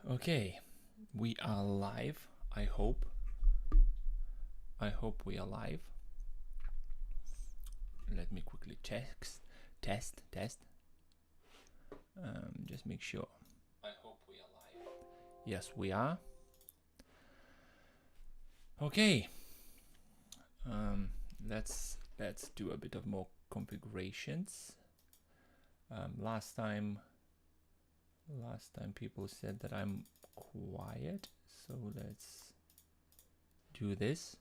Okay, we are live. I hope we are live. Let me quickly test. Just make sure. I hope we are live. Yes, we are. Okay. Let's do a bit of more configurations. Last time people said that I'm quiet, so let's do this.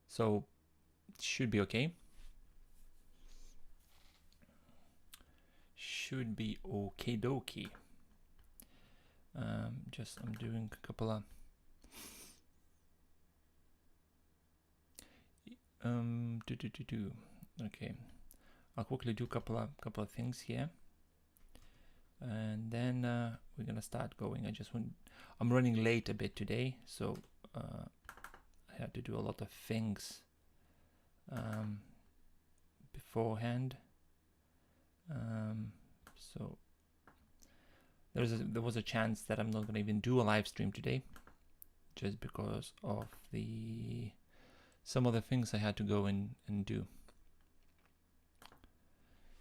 So it should be okay. Should be okay dokie. I'm doing a couple of okay. I'll quickly do a couple of things here, and then we're gonna start going. I'm running late a bit today, so I had to do a lot of things beforehand. So there was a chance that I'm not gonna even do a live stream today, just because of some of the things I had to go and do.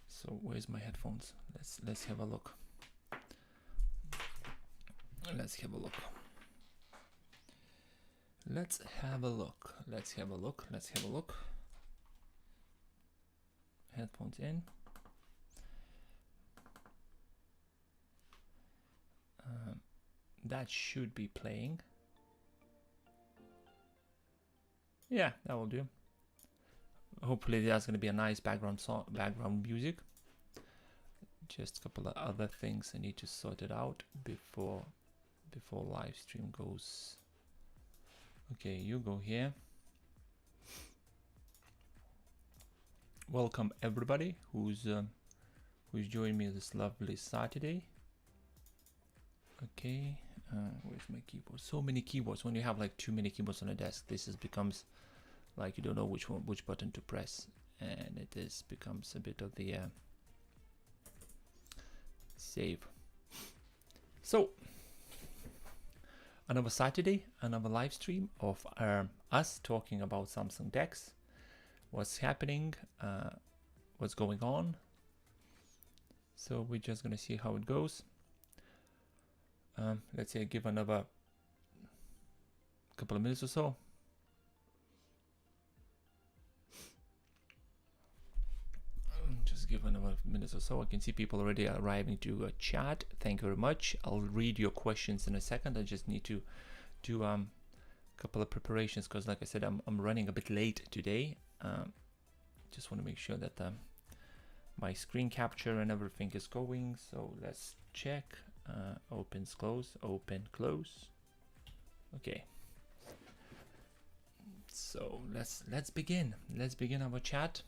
So where's my headphones? Let's have a look. Let's have a look. Headphones in. That should be playing. Yeah, that will do. Hopefully there's going to be a nice background music. Just a couple of other things I need to sort it out before live stream goes. Okay, you go here. Welcome everybody who's joining me this lovely Saturday. Okay, where's my keyboard? So many keyboards. When you have like too many keyboards on a desk, this becomes like you don't know which button to press, and it becomes a bit of the save. So another Saturday, another live stream of us talking about Samsung DeX, what's happening, what's going on. So we're just gonna see how it goes. Let's say give another couple of minutes or so. Just give another minute or so. I can see people already arriving to a chat. Thank you very much. I'll read your questions in a second. I just need to do a couple of preparations because, like I said, I'm running a bit late today. Just want to make sure that my screen capture and everything is going. So let's check. Opens, close, open, close. Okay. So let's begin. Let's begin our chat.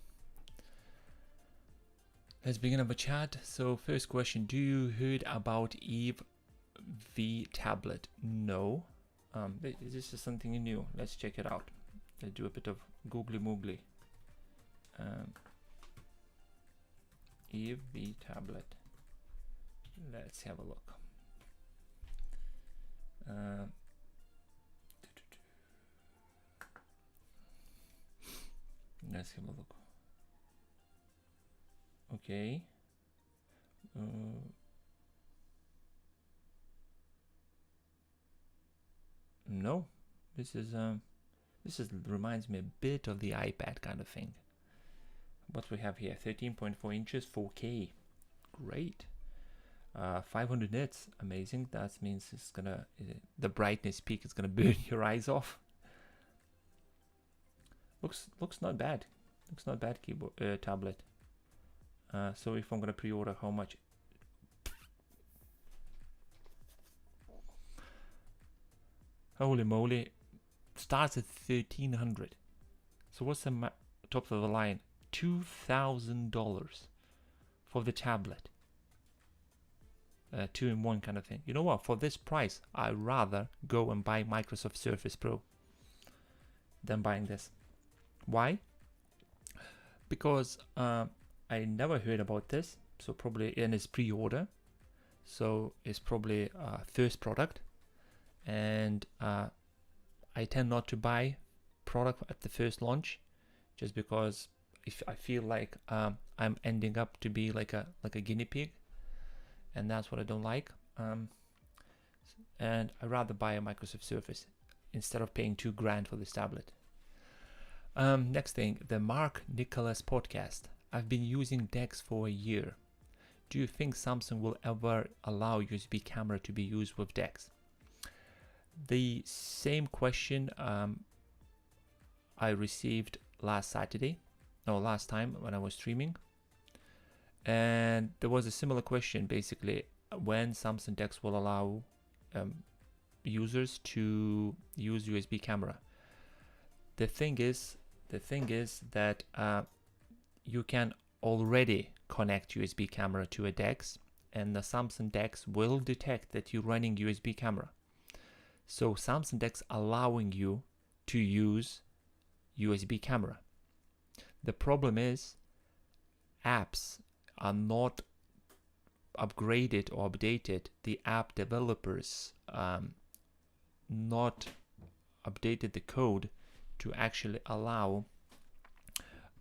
So first question, do you heard about Eve V tablet? No. This is something new. Let's check it out. Let's do a bit of googly moogly. Eve V tablet. Let's have a look. Let's have a look. Okay. No, this reminds me a bit of the iPad kind of thing. What we have here, 13.4 inches, 4K. Great. 500 nits, amazing. That means it's gonna the brightness peak is gonna burn your eyes off. Looks not bad. Looks not bad. Keyboard tablet. So if I'm gonna pre-order, how much? Holy moly! Starts at 1300. So what's the top of the line? $2,000 for the tablet. 2-in-1 kind of thing. You know what? For this price, I'd rather go and buy Microsoft Surface Pro than buying this. Why? Because I never heard about this, so probably in its pre-order. so it's probably a first product, and I tend not to buy product at the first launch, just because if I feel like I'm ending up to be like a guinea pig, and that's what I don't like. And I'd rather buy a Microsoft Surface instead of paying $2,000 for this tablet. Next thing, the Mark Nicholas podcast. I've been using DeX for a year. Do you think Samsung will ever allow USB camera to be used with DeX? The same question I received last time when I was streaming, and there was a similar question, basically, when Samsung DeX will allow users to use USB camera. The thing is that you can already connect USB camera to a DeX, and the Samsung DeX will detect that you're running USB camera. So Samsung DeX allowing you to use USB camera. The problem is apps are not upgraded or updated. The app developers not updated the code to actually allow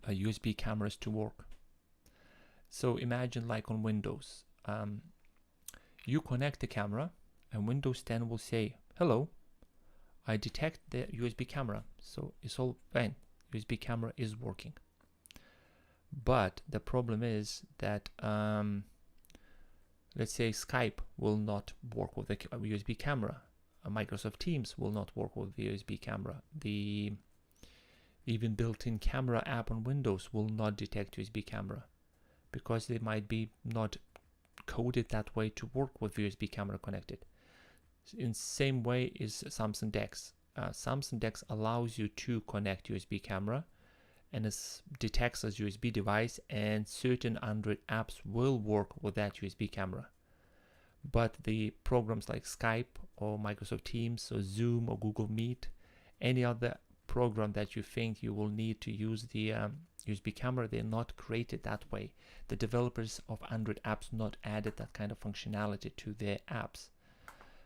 USB cameras to work. So imagine like on Windows, you connect the camera and Windows 10 will say, hello, I detect the USB camera, so it's all fine, USB camera is working. But the problem is that let's say Skype will not work with the USB camera, Microsoft Teams will not work with the USB camera, the even built-in camera app on Windows will not detect USB camera, because they might be not coded that way to work with USB camera connected. In same way is Samsung DeX. Samsung DeX allows you to connect USB camera, and it detects as USB device, and certain Android apps will work with that USB camera. But the programs like Skype or Microsoft Teams or Zoom or Google Meet, any other program that you think you will need to use the USB camera, they're not created that way. The developers of Android apps not added that kind of functionality to their apps.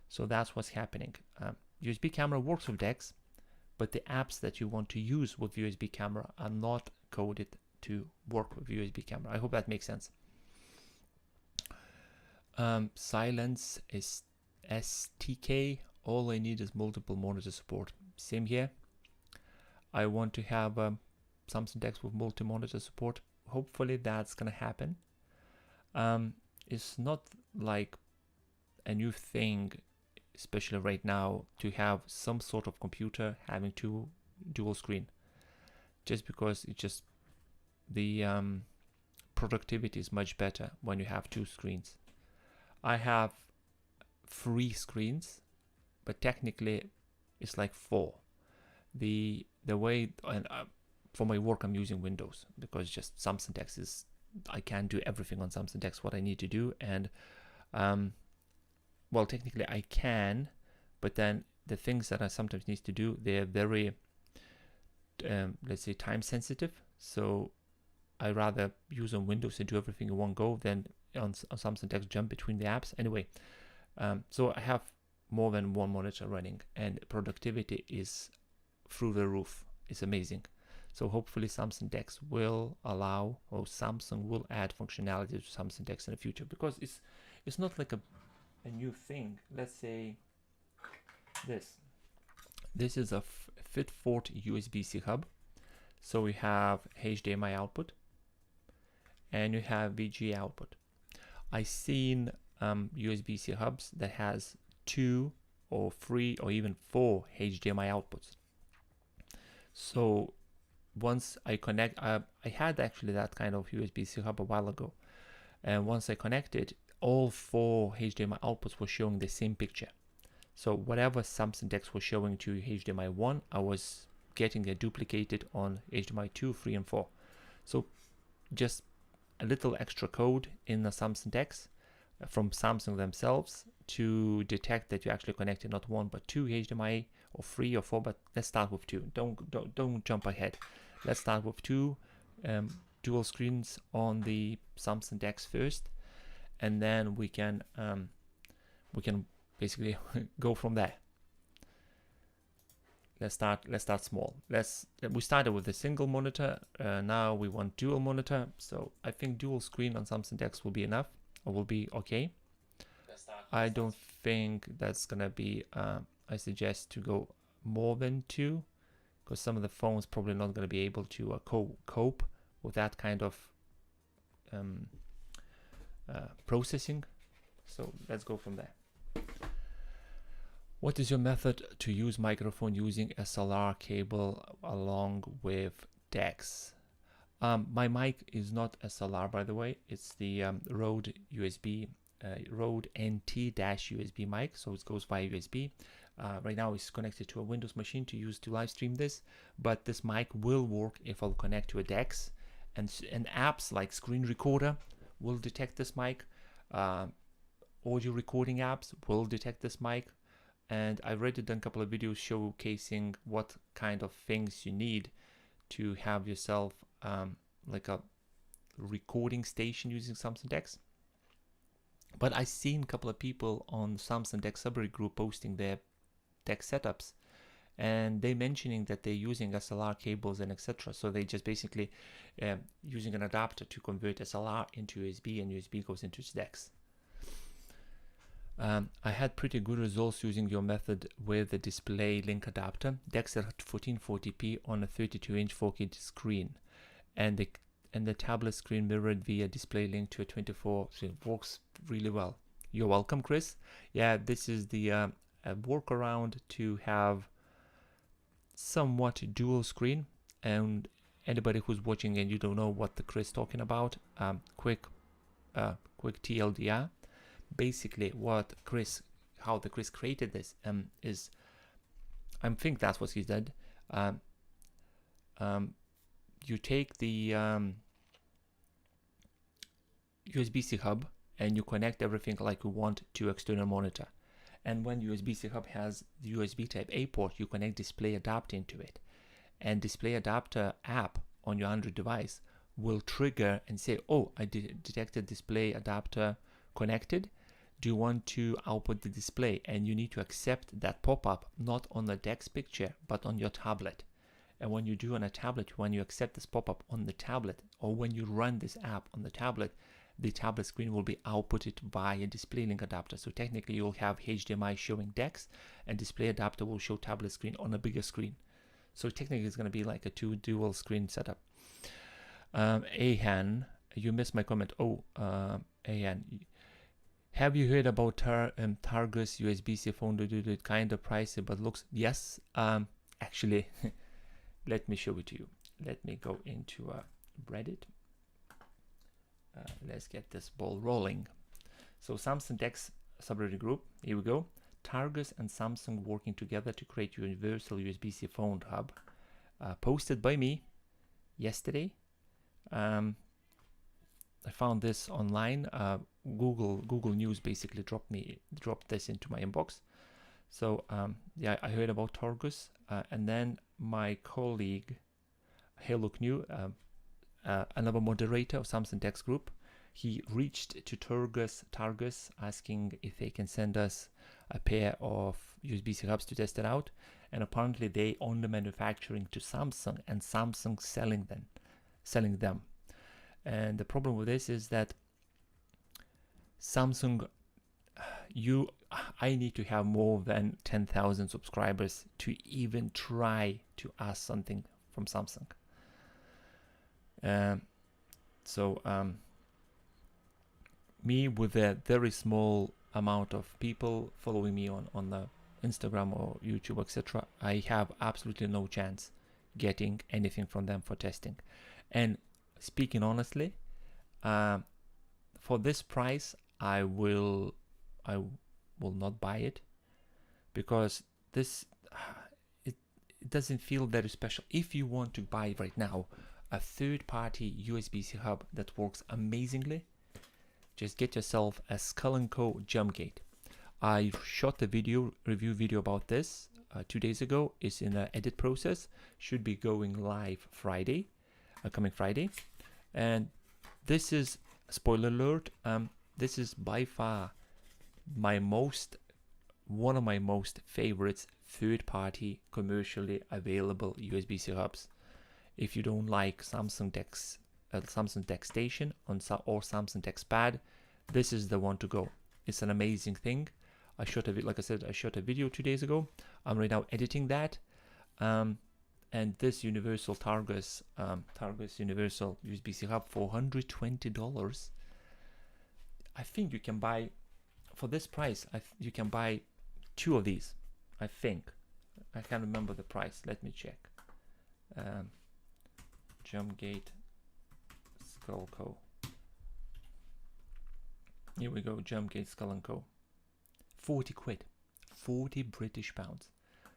So that's what's happening. USB camera works with DeX, but the apps that you want to use with USB camera are not coded to work with USB camera. I hope that makes sense. Silence is STK. All I need is multiple monitor support. Same here. I want to have Samsung DeX with multi-monitor support. Hopefully that's gonna happen. It's not like a new thing, especially right now, to have some sort of computer having two dual screen, just because it's just the productivity is much better when you have two screens. I have 3 screens, but technically it's like 4. The way, and for my work I'm using Windows, because just Samsung DeX is, I can't do everything on Samsung DeX what I need to do, and well, technically I can, but then the things that I sometimes need to do, they're very let's say time sensitive, so I rather use on Windows and do everything in one go than on Samsung DeX jump between the apps. Anyway, so I have more than one monitor running, and productivity is through the roof. It's amazing. So hopefully Samsung DeX will allow, or Samsung will add functionality to Samsung DeX in the future, because it's not like a new thing. Let's say this is a FitFort USB-C hub. So we have HDMI output and you have VGA output. I've seen USB-C hubs that has 2 or 3 or even 4 HDMI outputs. So once I connect, I had actually that kind of USB-C hub a while ago, and once I connected, all 4 HDMI outputs were showing the same picture. So whatever Samsung DeX was showing to HDMI 1, I was getting it duplicated on HDMI 2, 3, and 4. So just a little extra code in the Samsung DeX from Samsung themselves to detect that you actually connected not 1 but 2 HDMI, or 3 or 4, but let's start with 2. Don't jump ahead. Let's start with 2 dual screens on the Samsung DeX first, and then we can basically go from there. Let's start small. We started with a single monitor. Now we want dual monitor. So I think dual screen on Samsung DeX will be enough, or will be okay. I don't think that's gonna be. I suggest to go more than 2, because some of the phones probably not gonna be able to cope with that kind of processing. So let's go from there. What is your method to use microphone using SLR cable along with DeX? My mic is not SLR, by the way. It's the Rode USB, Rode NT-USB mic, so it goes via USB. Right now it's connected to a Windows machine to live stream this, but this mic will work if I'll connect to a DeX, and apps like Screen Recorder will detect this mic. Audio recording apps will detect this mic. And I've already done a couple of videos showcasing what kind of things you need to have yourself like a recording station using Samsung DeX. But I've seen a couple of people on Samsung DeX subreddit group posting their DeX setups, and they mentioning that they're using SLR cables and etc. So they just basically using an adapter to convert SLR into USB, and USB goes into DeX. I had pretty good results using your method with the display link adapter, DeX at 1440p on a 32-inch 4K screen, and the tablet screen mirrored via display link to a 24. So it works really well. You're welcome, Chris. Yeah, this is the workaround to have somewhat dual screen. And anybody who's watching and you don't know what the Chris talking about, quick TLDR. Basically how the Chris created this is, I think that's what he did. You take the USB-C hub and you connect everything like you want to external monitor, and when USB-C hub has the USB type A port, you connect display adapter into it, and display adapter app on your Android device will trigger and say, oh, I detected display adapter connected. Do you want to output the display? And you need to accept that pop-up not on the DeX picture but on your tablet. And when you do on a tablet, when you accept this pop-up on the tablet, or when you run this app on the tablet screen will be outputted via display link adapter. So technically you'll have HDMI showing DeX, and display adapter will show tablet screen on a bigger screen. So technically it's going to be like a dual screen setup. Ahan, you missed my comment. Oh, Ahan, have you heard about Targus USB-C phone? It kind of pricey, but looks, yes. Actually, let me show it to you. Let me go into Reddit. Let's get this ball rolling. So Samsung DeX subreddit group. Here we go. Targus and Samsung working together to create universal USB-C phone hub. Posted by me yesterday. I found this online. Google News basically dropped this into my inbox. So yeah, I heard about Targus, and then my colleague Hello New, another moderator of Samsung DeX group, he reached to Targus asking if they can send us a pair of USB-C hubs to test it out, and apparently they own the manufacturing to Samsung, and Samsung selling them. And the problem with this is that Samsung, I need to have more than 10,000 subscribers to even try to ask something from Samsung. Me with a very small amount of people following me on the Instagram or YouTube, etc., I have absolutely no chance getting anything from them for testing. And speaking honestly, for this price, I will not buy it, because it doesn't feel very special. If you want to buy right now a third-party USB-C hub that works amazingly, just get yourself a Skull & Co jump gate. I shot a review video about this 2 days ago. It's in the edit process. Should be going live Friday, coming Friday. And this is, spoiler alert, This is by far one of my most favorites third-party commercially available USB-C hubs. If you don't like Samsung DeX, Station or Samsung DeX Pad, this is the one to go. It's an amazing thing. I shot a like I said, I shot a video 2 days ago. I'm right now editing that. And this universal Targus universal USB-C hub for $120. I think you can buy for this price. You can buy 2 of these. I think. I can't remember the price. Let me check. Jumpgate Skull Co. Here we go. Jumpgate Skull & Co. 40 quid. 40 British pounds.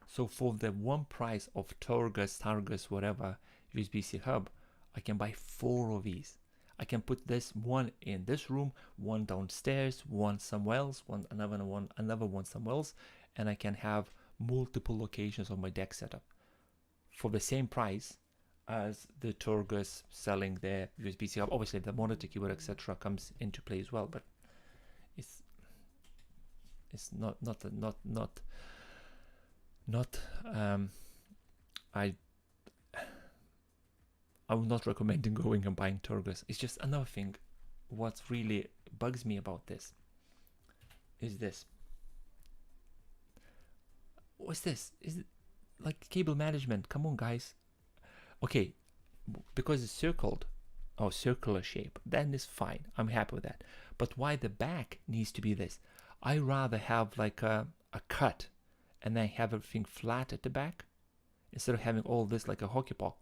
So for the one price of Targus, whatever USB-C hub, I can buy 4 of these. I can put this one in this room, one downstairs, one somewhere else, another one somewhere else, and I can have multiple locations of my DeX setup for the same price as the Targus selling their USB-C hub. Obviously, the monitor keyboard, etc., comes into play as well, but it's I'm not recommending going and buying Targus. It's just another thing. What really bugs me about this is this. What's this? Is it like cable management? Come on, guys. Okay, because it's circular shape, then it's fine. I'm happy with that. But why the back needs to be this? I rather have like a cut and then have everything flat at the back instead of having all this like a hockey puck,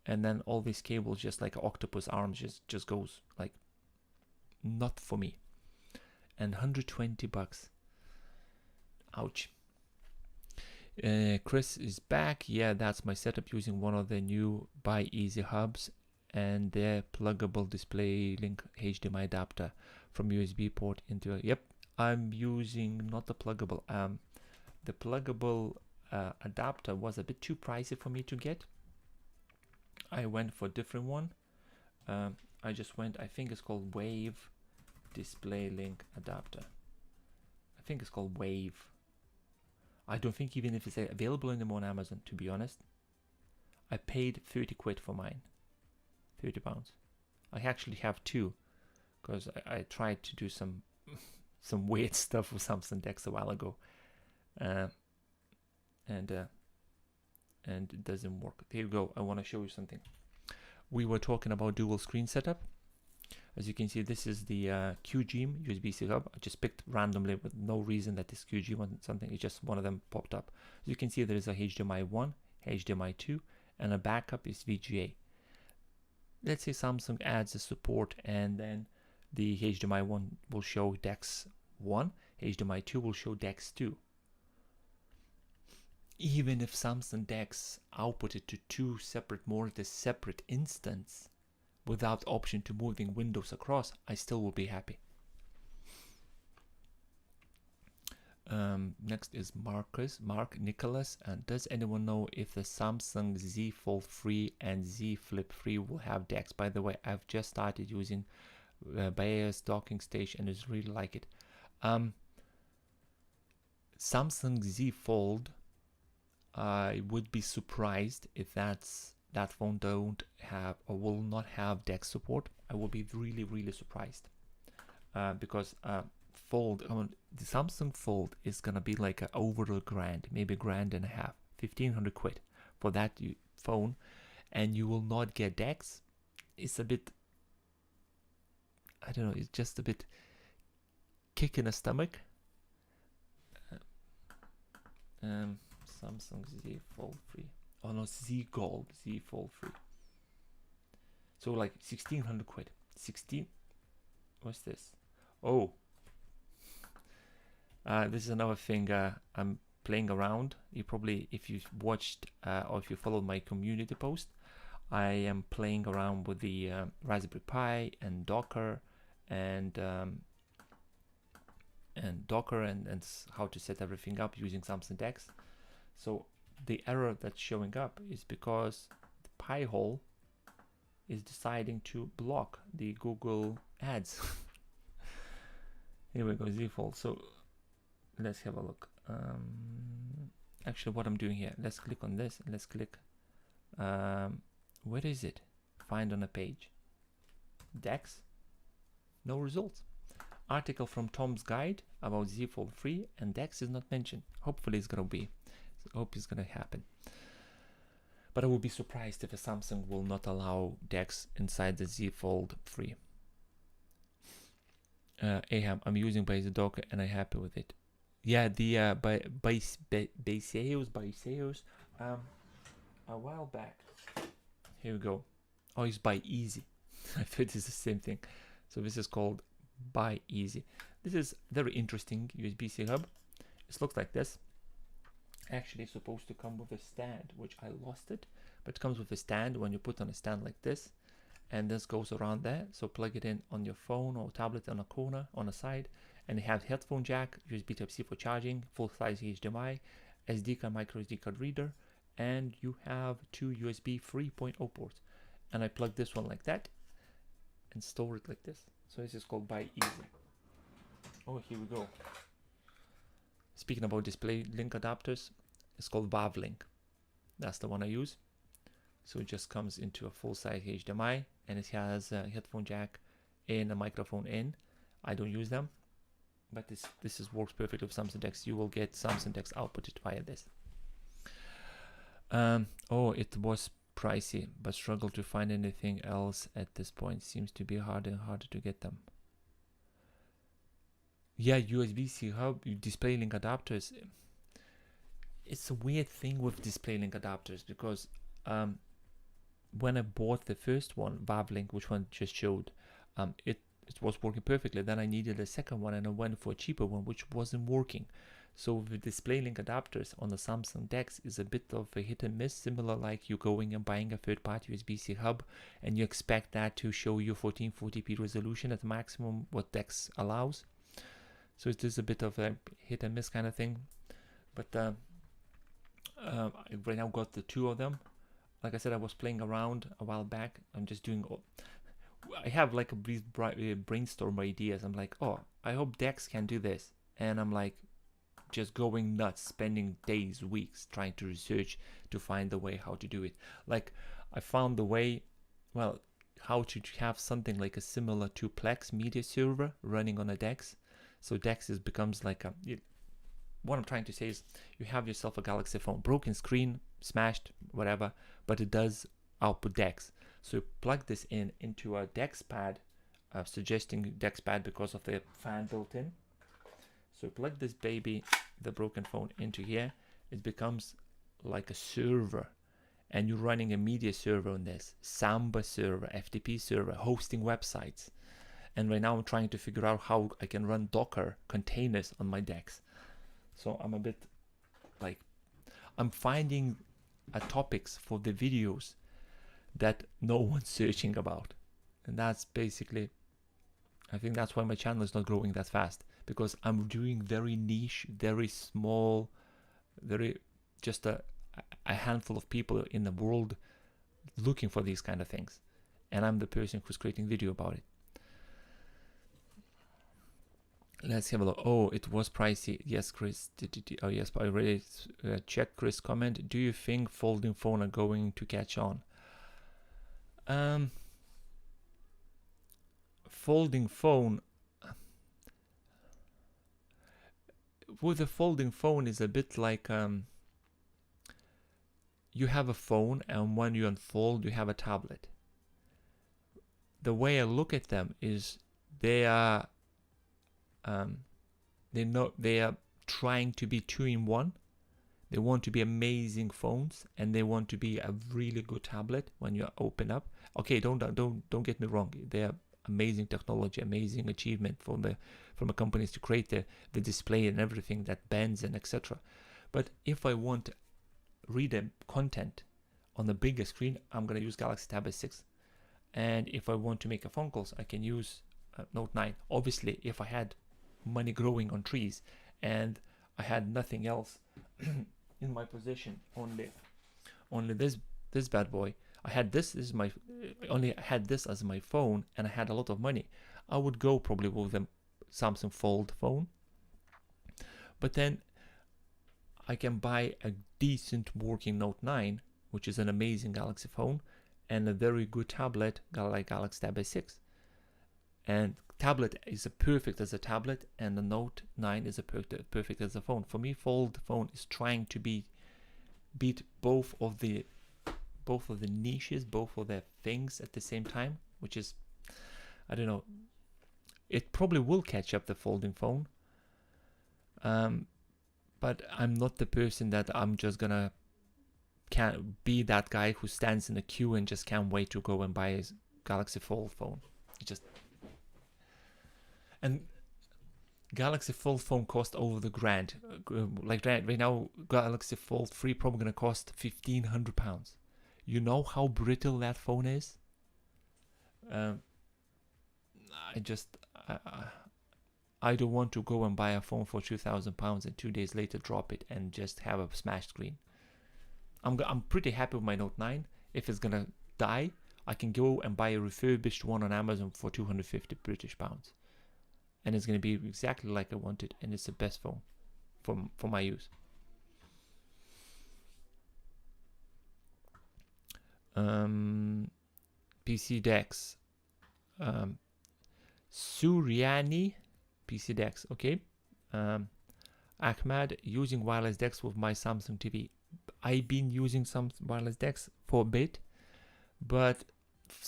and then all these cables just like an octopus arms just goes like, not for me. And 120 bucks. Ouch. Chris is back. Yeah, that's my setup using one of the new Buy Easy hubs and their pluggable display link HDMI adapter from USB port into a, yep, I'm using not the pluggable. The pluggable adapter was a bit too pricey for me to get. I went for a different one. I just went, I think it's called Wave Display Link Adapter. I think it's called Wave. I don't think even if it's available anymore on Amazon, to be honest. I paid 30 quid for mine. 30 pounds. I actually have 2 because I tried to do some weird stuff with Samsung DeX a while ago. And it doesn't work. There you go. I want to show you something. We were talking about dual screen setup. As you can see, this is the QG USB-C hub. I just picked randomly with no reason that this QG wasn't something. It's just one of them popped up. As you can see, there is a HDMI 1, HDMI 2, and a backup is VGA. Let's say Samsung adds a support, and then the HDMI 1 will show DeX 1, HDMI 2 will show DeX 2. Even if Samsung DeX output it to 2 separate monitors, separate instance, without option to moving windows across, I still will be happy. Next is Mark Nicholas. And does anyone know if the Samsung Z Fold 3 and Z Flip 3 will have DeX? By the way, I've just started using Bayer's docking station and just really like it. Samsung Z Fold, I would be surprised if that phone don't have or will not have DeX support. I will be really surprised because the Samsung Fold is gonna be like over $1,000, maybe $1.5 grand, 1,500 quid for that phone, and you will not get DeX. It's a bit, I don't know, it's just a bit kick in the stomach. Samsung Z Fold 3. Oh no, Z Fold 3. So like 1,600 quid. 16. What's this? Oh. This is another thing I'm playing around. You probably, if you've watched or if you followed my community post, I am playing around with the Raspberry Pi and Docker and how to set everything up using Samsung DeX. So the error that's showing up is because the Pi-hole is deciding to block the Google ads. Here we go, Z Fold. So let's have a look. Actually, what I'm doing here, let's click on this and let's click. Where is it? Find on a page. DeX. No results. Article from Tom's Guide about Z Fold 3 and DeX is not mentioned. Hopefully it's gonna be. So I hope it's gonna happen. But I will be surprised if a Samsung will not allow DeX inside the Z Fold 3. Aham, I'm using by the Docker and I'm happy with it. Yeah, the Baseos, a while back. Here we go. Oh, it's by Easy. I thought it's the same thing. So this is called by Easy. This is very interesting USB-C hub. It looks like this. Actually, it's supposed to come with a stand, which I lost it, but it comes with a stand when you put on a stand like this, and this goes around there. So plug it in on your phone or tablet on a corner, on a side, and you have headphone jack, USB Type-C for charging, full-size HDMI, SD card, micro SD card reader, and you have two USB 3.0 ports. And I plug this one like that and store it like this. So this is called by Easy. Oh, here we go. Speaking about display link adapters, it's called WavLink. That's the one I use. So it just comes into a full-size HDMI and it has a headphone jack and a microphone in. I don't use them, but this works perfectly with Samsung DeX. You will get Samsung DeX outputted via this. Oh, it was pricey, but struggle to find anything else at this point. Seems to be harder and harder to get them. Yeah, USB-C hub, display link adapters. It's a weird thing with display link adapters because when I bought the first one, WavLink, which one just showed, it was working perfectly. Then I needed a second one and I went for a cheaper one, which wasn't working. So the display link adapters on the Samsung DeX is a bit of a hit and miss, similar like you going and buying a third-party USB-C hub and you expect that to show you 1440p resolution at maximum what DeX allows. So it is a bit of a hit and miss kind of thing. But I right now got the two of them. Like I said, I was playing around a while back. I'm just doing I have like a brief brainstorm ideas. I'm like, oh, I hope DeX can do this. And I'm like just going nuts, spending days, weeks trying to research to find the way how to do it. Like I found the way, well, how to have something like a similar to Plex media server running on a DeX. So DeX becomes like a, what I'm trying to say is you have yourself a Galaxy phone, broken screen, smashed, whatever, but it does output DeX. So you plug this into a DeX pad, suggesting DeX pad because of the fan built in. So you plug this baby, the broken phone, into here. It becomes like a server, and you're running a media server on this, Samba server, FTP server, hosting websites. And right now I'm trying to figure out how I can run Docker containers on my DeX. So I'm a bit like, I'm finding topics for the videos that no one's searching about. And that's basically, I think that's why my channel is not growing that fast, because I'm doing very niche, very small, very just a handful of people in the world looking for these kind of things. And I'm the person who's creating video about it. Let's have a look. Oh, it was pricey. Yes, Chris. Oh, yes, but I already checked Chris' comment. Do you think folding phone are going to catch on? Folding phone. With a folding phone is a bit like you have a phone and when you unfold you have a tablet. The way I look at them is they are they are trying to be 2-in-1. They want to be amazing phones and they want to be a really good tablet when you open up. Okay, don't get me wrong. They are amazing technology, amazing achievement from a companies to create the display and everything that bends and etc. But if I want to read content on the bigger screen, I'm gonna use Galaxy Tab S6. And if I want to make a phone calls, I can use Note 9. Obviously, if I had money growing on trees and I had nothing else in my possession, only this bad boy, I had this is my only had this as my phone and I had a lot of money, I would go probably with a Samsung Fold phone. But then I can buy a decent working Note 9, which is an amazing Galaxy phone, and a very good tablet like Galaxy Tab S6. And tablet is perfect as a tablet, and the Note 9 is a perfect as a phone. For me, Fold phone is trying to beat both of the niches, both of the things at the same time, which is, I don't know, it probably will catch up the folding phone. But I'm not the person that I'm just gonna can't be that guy who stands in a queue and just can't wait to go and buy a Galaxy Fold phone. And Galaxy Fold phone cost over the grand. Like right now, Galaxy Fold 3 probably gonna cost £1,500. You know how brittle that phone is. I don't want to go and buy a phone for £2,000 and 2 days later drop it and just have a smashed screen. I'm pretty happy with my Note 9. If it's gonna die, I can go and buy a refurbished one on Amazon for £250, and it's gonna be exactly like I wanted, and it's the best phone for my use. PC DeX, Suryani, PC DeX, okay. Ahmad, using wireless DeX with my Samsung TV. I've been using some wireless DeX for a bit, but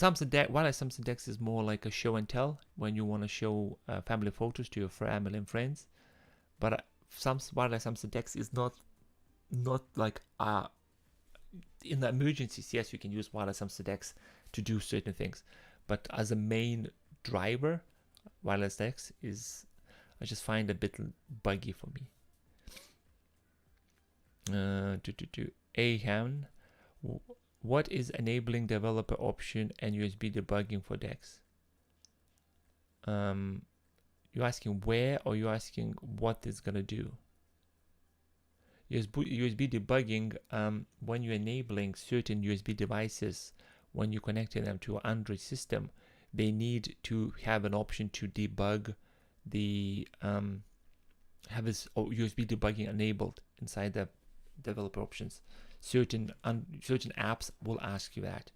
wireless Samsung DeX is more like a show and tell when you want to show family photos to your family and friends. But wireless Samsung DeX is not like in the emergencies. Yes, you can use wireless Samsung DeX to do certain things, but as a main driver, wireless DeX is, I just find a bit buggy for me. Ahan, what is enabling developer option and USB debugging for DeX? You're asking where, or you're asking what it's gonna do? USB debugging, when you're enabling certain USB devices, when you're connecting them to an Android system, they need to have an option to debug the have this USB debugging enabled inside the developer options. Certain apps will ask you that.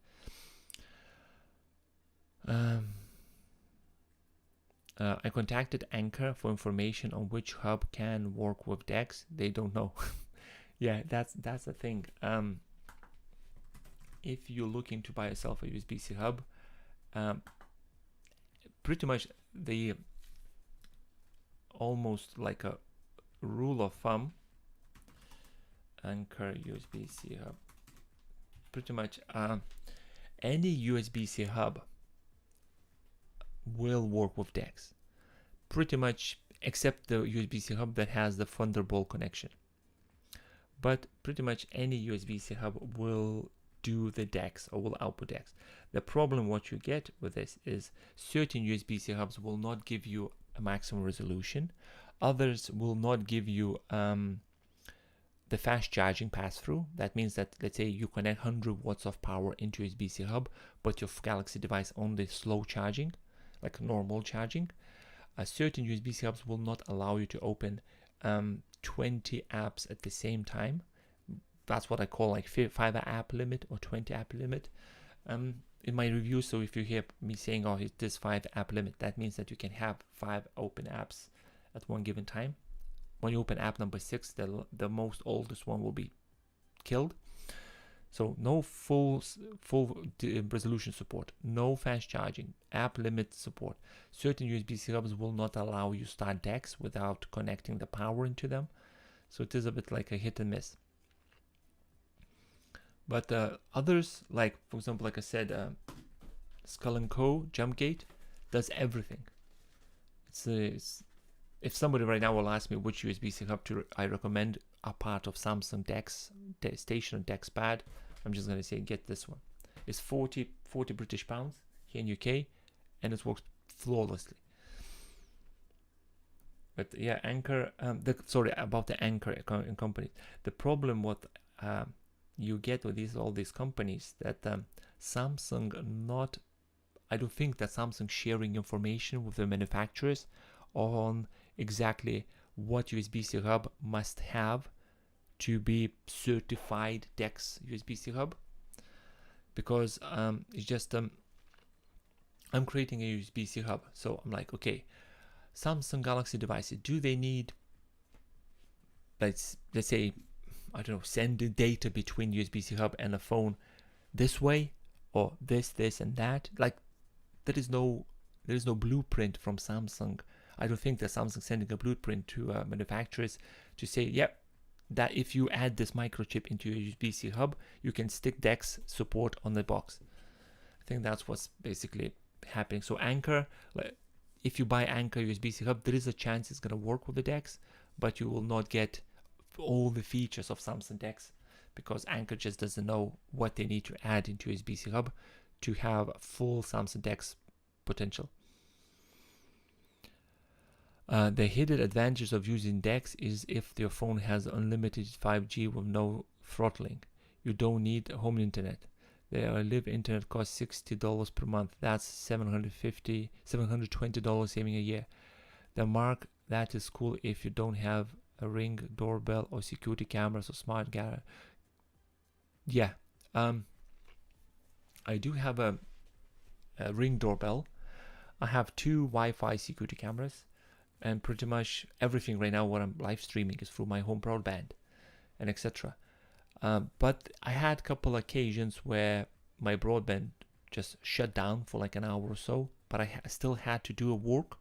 I contacted Anchor for information on which hub can work with DeX. They don't know. Yeah, that's the thing. If you're looking to buy yourself a USB-C hub, pretty much the almost like a rule of thumb, Anchor USB-C hub, pretty much any USB-C hub will work with DeX, pretty much, except the USB-C hub that has the Thunderbolt connection. But pretty much any USB-C hub will do the DeX or will output DeX. The problem what you get with this is certain USB-C hubs will not give you a maximum resolution. Others will not give you the fast charging pass-through. That means that, let's say you connect 100 watts of power into USB-C hub, but your Galaxy device only slow charging, like normal charging. Certain USB-C hubs will not allow you to open 20 apps at the same time. That's what I call like 5 app limit or 20 app limit in my review. So if you hear me saying, oh, it is 5 app limit, that means that you can have 5 open apps at one given time. When you open app number 6, the most oldest one will be killed. So no full resolution support, no fast charging, app limit support. Certain USB-C hubs will not allow you start DeX without connecting the power into them. So it is a bit like a hit and miss. But others, like for example, like I said, Skull & Co, JumpGate, does everything. It's if somebody right now will ask me which USB-C hub I recommend a part of Samsung DeX Station or DeX Pad, I'm just gonna say get this one. It's 40 British pounds here in UK, and it works flawlessly. But yeah, Anchor. Sorry about the Anchor company. The problem what you get with all these companies that Samsung I don't think that Samsung sharing information with the manufacturers on exactly what USB-C hub must have to be certified DeX USB-C hub, because it's just I'm creating a USB-C hub. So I'm like, okay, Samsung Galaxy devices, do they need, let's say, I don't know, send the data between USB-C hub and a phone this way, or this and that? Like, there is no blueprint from Samsung. I don't think that Samsung sending a blueprint to manufacturers to say, yep, that if you add this microchip into your USB-C hub, you can stick DeX support on the box. I think that's what's basically happening. So Anchor, if you buy Anchor USB-C hub, there is a chance it's going to work with the DeX, but you will not get all the features of Samsung DeX, because Anchor just doesn't know what they need to add into USB-C hub to have full Samsung DeX potential. The hidden advantage of using DeX is if your phone has unlimited 5G with no throttling. You don't need home internet. The live internet costs $60 per month. That's $720 saving a year. The mark, that is cool if you don't have a Ring doorbell or security cameras or smart garage. Yeah, I do have a Ring doorbell. I have 2 Wi-Fi security cameras, and pretty much everything right now what I'm live streaming is through my home broadband and etc. But I had a couple occasions where my broadband just shut down for like an hour or so, but I still had to do a work.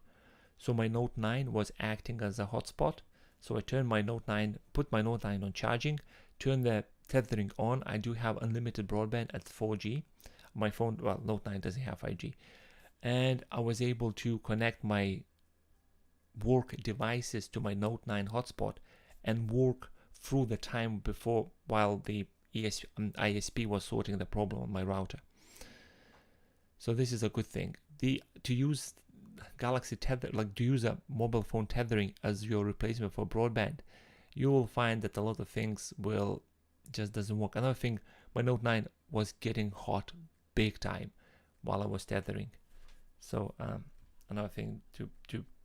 So my Note 9 was acting as a hotspot. So I turned my Note 9, put my Note 9 on charging, turned the tethering on. I do have unlimited broadband at 4G. My phone, well, Note 9 doesn't have 5G. And I was able to connect my work devices to my Note 9 hotspot and work through the time before, while the ISP was sorting the problem on my router. So this is a good thing. To use Galaxy Tether, like to use a mobile phone tethering as your replacement for broadband, you will find that a lot of things will just doesn't work. Another thing, my Note 9 was getting hot big time while I was tethering. So another thing to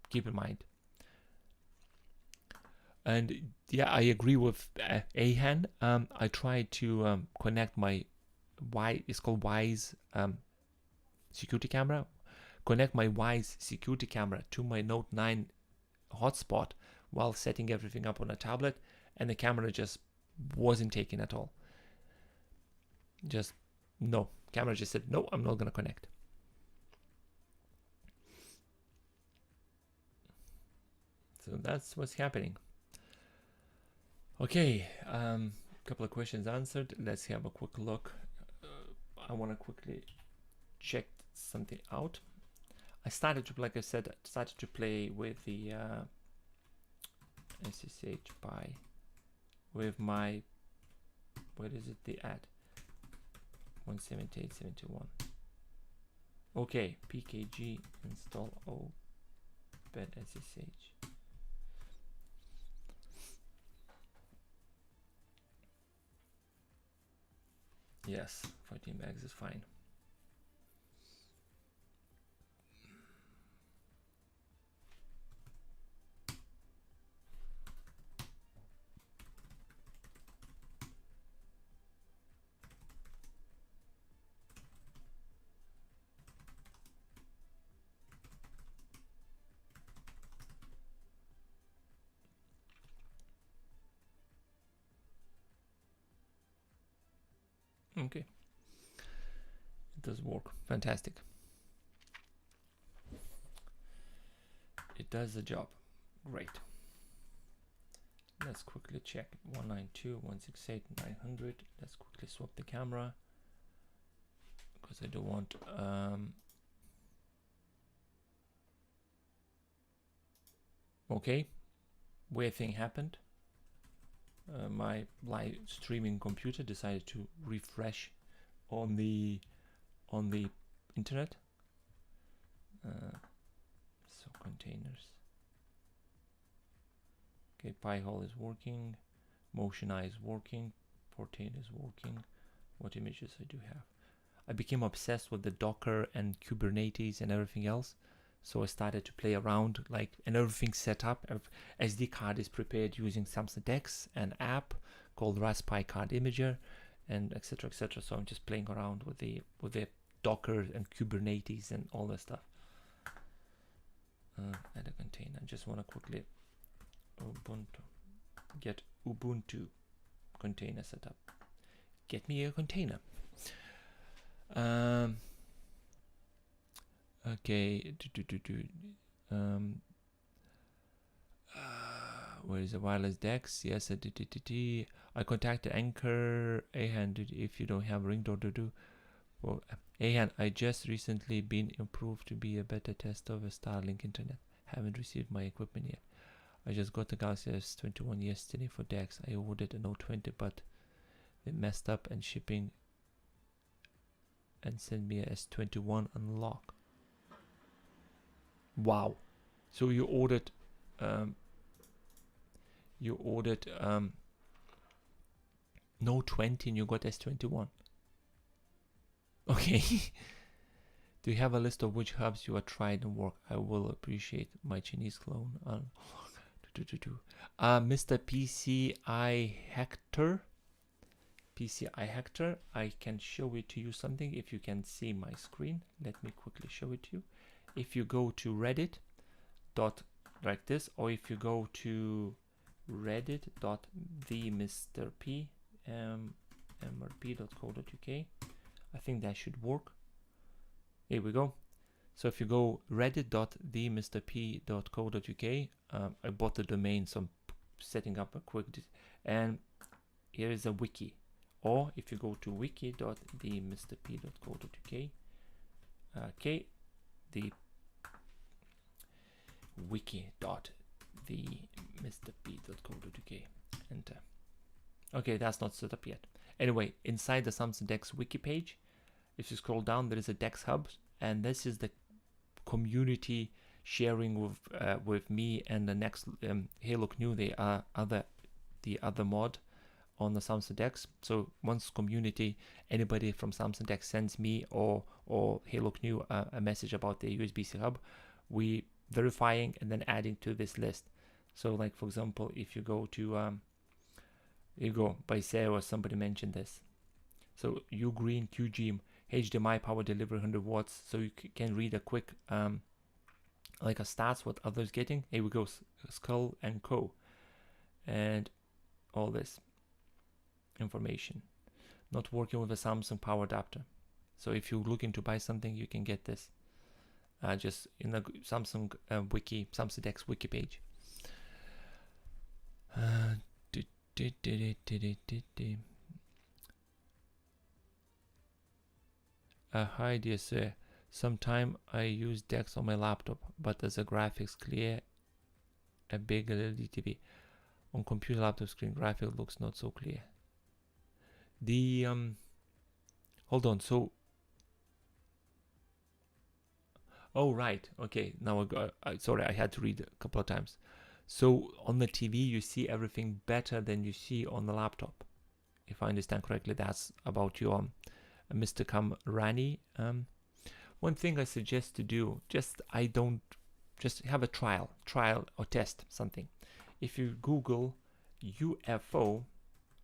keep in mind. And yeah, I agree with Ahan. I tried to connect my it's called Wise security camera. Connect my Wise security camera to my Note 9 hotspot while setting everything up on a tablet, and the camera just wasn't taking at all. Just no. Camera just said, no, I'm not gonna connect. So that's what's happening. Okay, couple of questions answered. Let's have a quick look. I want to quickly check something out. I started to, like I said, started to play with the SSH by with my, what is it, the ad 178.71. Okay, pkg install Uppbeat SSH. Yes, 14 megs is fine. Okay, it does work. Fantastic. It does the job. Great. Let's quickly check 192.168.900. Let's quickly swap the camera because I don't want okay, weird thing happened. My live streaming computer decided to refresh on the internet. So containers. Okay, Pi-hole is working, Motion Eye is working, Portain is working. What images I do have? I became obsessed with the Docker and Kubernetes and everything else. So I started to play around, like, and everything's set up. SD card is prepared using Samsung DeX, an app called Raspberry Card Imager, and etc. etc. So I'm just playing around with the Docker and Kubernetes and all that stuff. Add a container. I just want to quickly get Ubuntu container set up. Get me a container. Okay. Where is the wireless DeX? Yes, I contacted Anchor. Ahan, if you don't have ring.do. Well, Ahan, I just recently been improved to be a better tester of a Starlink internet. Haven't received my equipment yet. I just got the Galaxy S21 yesterday for DeX. I ordered a Note 20, but it messed up and shipping and sent me a S21 unlock. Wow. So you ordered Note 20 and you got S21. Okay. Do you have a list of which hubs you have tried and work? I will appreciate my Chinese clone. Mr. PCI Hector, I can show it to you something if you can see my screen. Let me quickly show it to you. If you go to Reddit like this, or if you go to reddit.themrp mrp.co.uk, I think that should work. Here we go. So if you go reddit.themrp.co.uk, I bought the domain, so I'm setting up a quick, and here is a wiki. Or if you go to wiki.themrp.co.uk, okay, the wiki.themrp.co.uk, enter. Okay, that's not set up yet. Anyway, inside the Samsung DeX wiki page, if you scroll down, there is a DeX hub, and this is the community sharing with me and the next Halo GNU, the other mod on the Samsung DeX. So once community, anybody from Samsung DeX sends me or Halo GNU a message about the USB-C hub, we verifying and then adding to this list. So like, for example, if you go to you go by Sarah, or somebody mentioned this. So Ugreen QG HDMI power delivery 100 watts. So you can read a quick like a stats what others getting. Here we go, Skull and Co. And all this information. Not working with a Samsung power adapter. So if you're looking to buy something, you can get this. Just in the Samsung wiki, Samsung DeX wiki page. Hi dear sir, sometime I use DeX on my laptop, but as a graphics clear, a big LED TV. On computer laptop screen, graphic looks not so clear. The hold on, so oh right, okay, now I got, sorry, I had to read a couple of times. So on the TV you see everything better than you see on the laptop, if I understand correctly. That's about your Mr. Kamrani. One thing I suggest to do, just have a trial or test something. If you Google UFO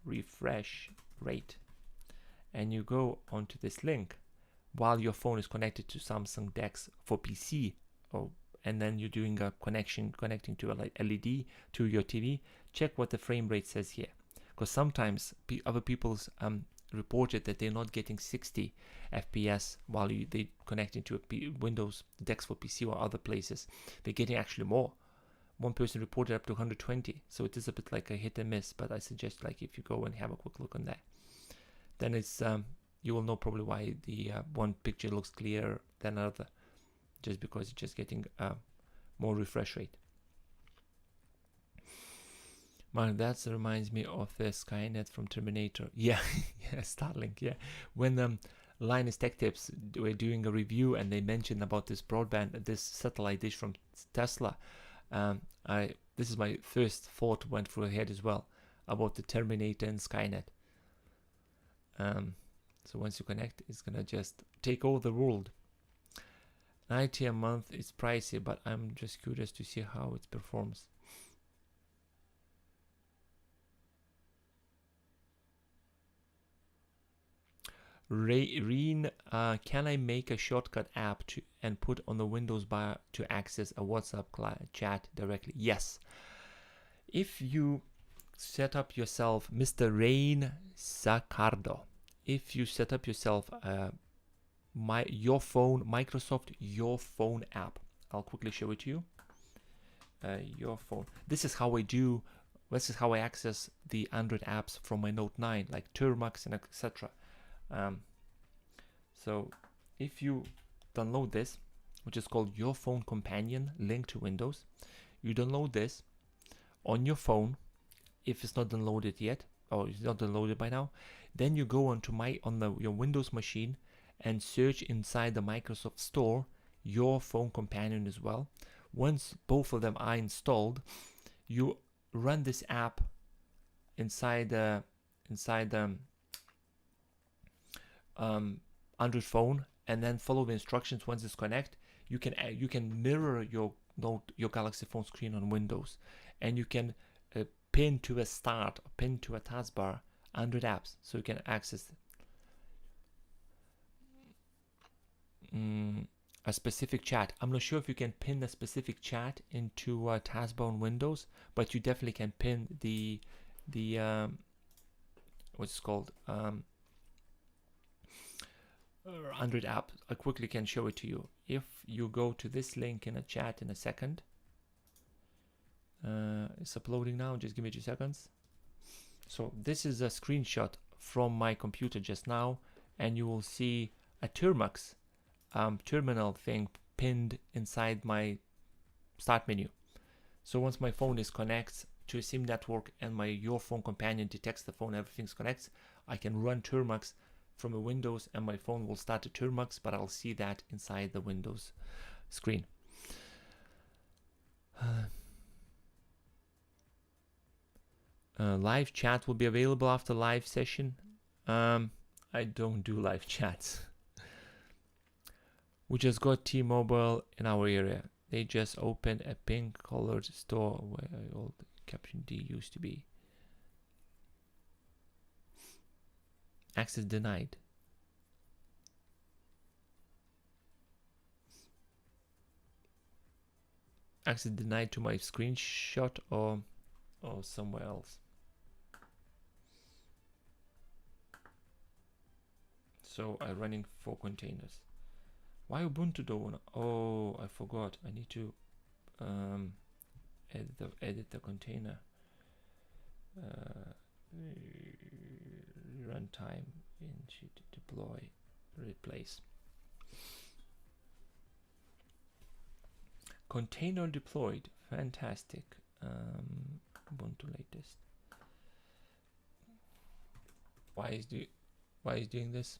refresh rate and you go onto this link while your phone is connected to Samsung DeX for PC, and then you're doing a connecting to a LED to your TV, check what the frame rate says here, because sometimes other people's reported that they're not getting 60 FPS while they connecting to a Windows DeX for PC or other places. They're getting actually more. One person reported up to 120, so it is a bit like a hit and miss. But I suggest, like, if you go and have a quick look on that, then it's you will know probably why the one picture looks clearer than another, just because it's just getting more refresh rate. Man, that reminds me of the Skynet from Terminator. Yeah, yeah, Starlink. Yeah, when Linus Tech Tips were doing a review and they mentioned about this broadband, this satellite dish from Tesla. This is my first thought went through the head as well about the Terminator and Skynet. So once you connect, it's gonna just take over the world. $90 a month is pricey, but I'm just curious to see how it performs. Reen, can I make a shortcut app and put on the Windows bar to access a WhatsApp chat directly? Yes. If you set up yourself, Mr. Rain Sacardo, if you set up yourself Microsoft Your Phone app, I'll quickly show it to you. Your Phone. This is how I access the Android apps from my Note 9, like Termux and etc. So if you download this, which is called Your Phone Companion, linked to Windows, you download this on your phone. If it's not downloaded yet, or it's not downloaded by now, then you go onto your Windows machine and search inside the Microsoft Store Your Phone Companion as well. Once both of them are installed, you run this app inside the Android phone, and then follow the instructions. Once it's connected, you can mirror your Galaxy phone screen on Windows, and you can pin to a start, pin to a taskbar Android apps, so you can access a specific chat. I'm not sure if you can pin a specific chat into a taskbar on Windows, but you definitely can pin the what's it called, Android app. I quickly can show it to you. If you go to this link in a chat in a second, it's uploading now, just give me 2 seconds. So this is a screenshot from my computer just now, and you will see a Termux terminal thing pinned inside my start menu. So once my phone is connected to a SIM network and my Your Phone Companion detects the phone, everything's connected, I can run Termux from a Windows and my phone will start a Termux, but I'll see that inside the Windows screen. Live chat will be available after live session. I don't do live chats. We just got T-Mobile in our area. They just opened a pink colored store where old Captain D used to be. Access denied. Access denied to my screenshot or somewhere else. So I'm running 4 containers. Why Ubuntu don't? Oh, I forgot. I need to edit the container. Runtime in deploy replace. Container deployed. Fantastic. Ubuntu latest. Why is doing this?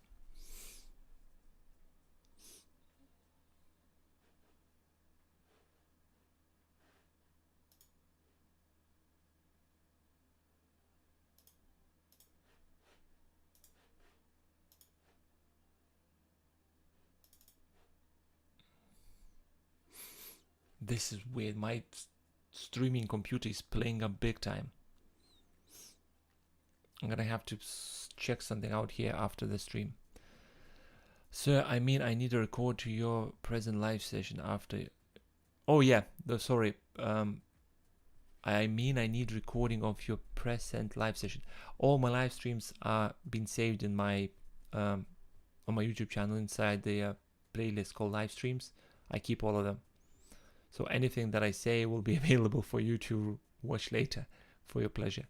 This is weird. My streaming computer is playing up big time. I'm gonna have to check something out here after the stream. Sir, I mean, I need a record to your present live session after. Oh yeah, sorry. I mean, I need recording of your present live session. All my live streams are being saved in my on my YouTube channel inside the playlist called live streams. I keep all of them. So anything that I say will be available for you to watch later for your pleasure.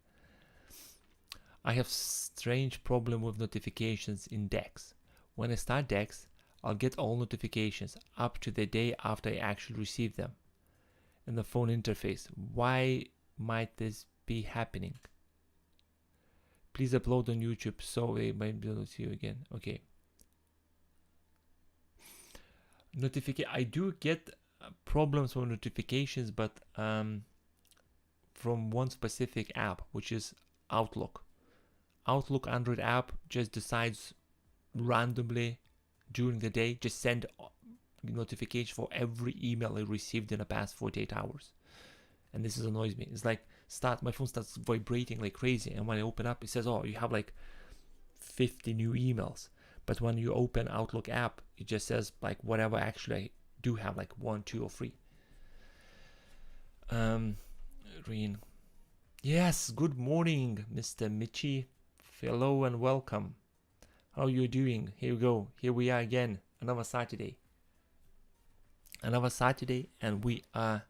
I have strange problem with notifications in DeX. When I start DeX, I'll get all notifications up to the day after I actually receive them in the phone interface. Why might this be happening? Please upload on YouTube so I might be able to see you again. Okay. I do get problems with notifications, but from one specific app, which is Outlook. Outlook Android app just decides randomly during the day, just send notification for every email I received in the past 48 hours. And this annoys me. It's like my phone starts vibrating like crazy, and when I open up, it says, oh, you have like 50 new emails. But when you open Outlook app, it just says like whatever actually I do have, like 1, 2, or 3. Reen. Yes, good morning, Mr. Michi. Hello and welcome. How are you doing? Here we go. Here we are again. Another Saturday. Another Saturday, and we are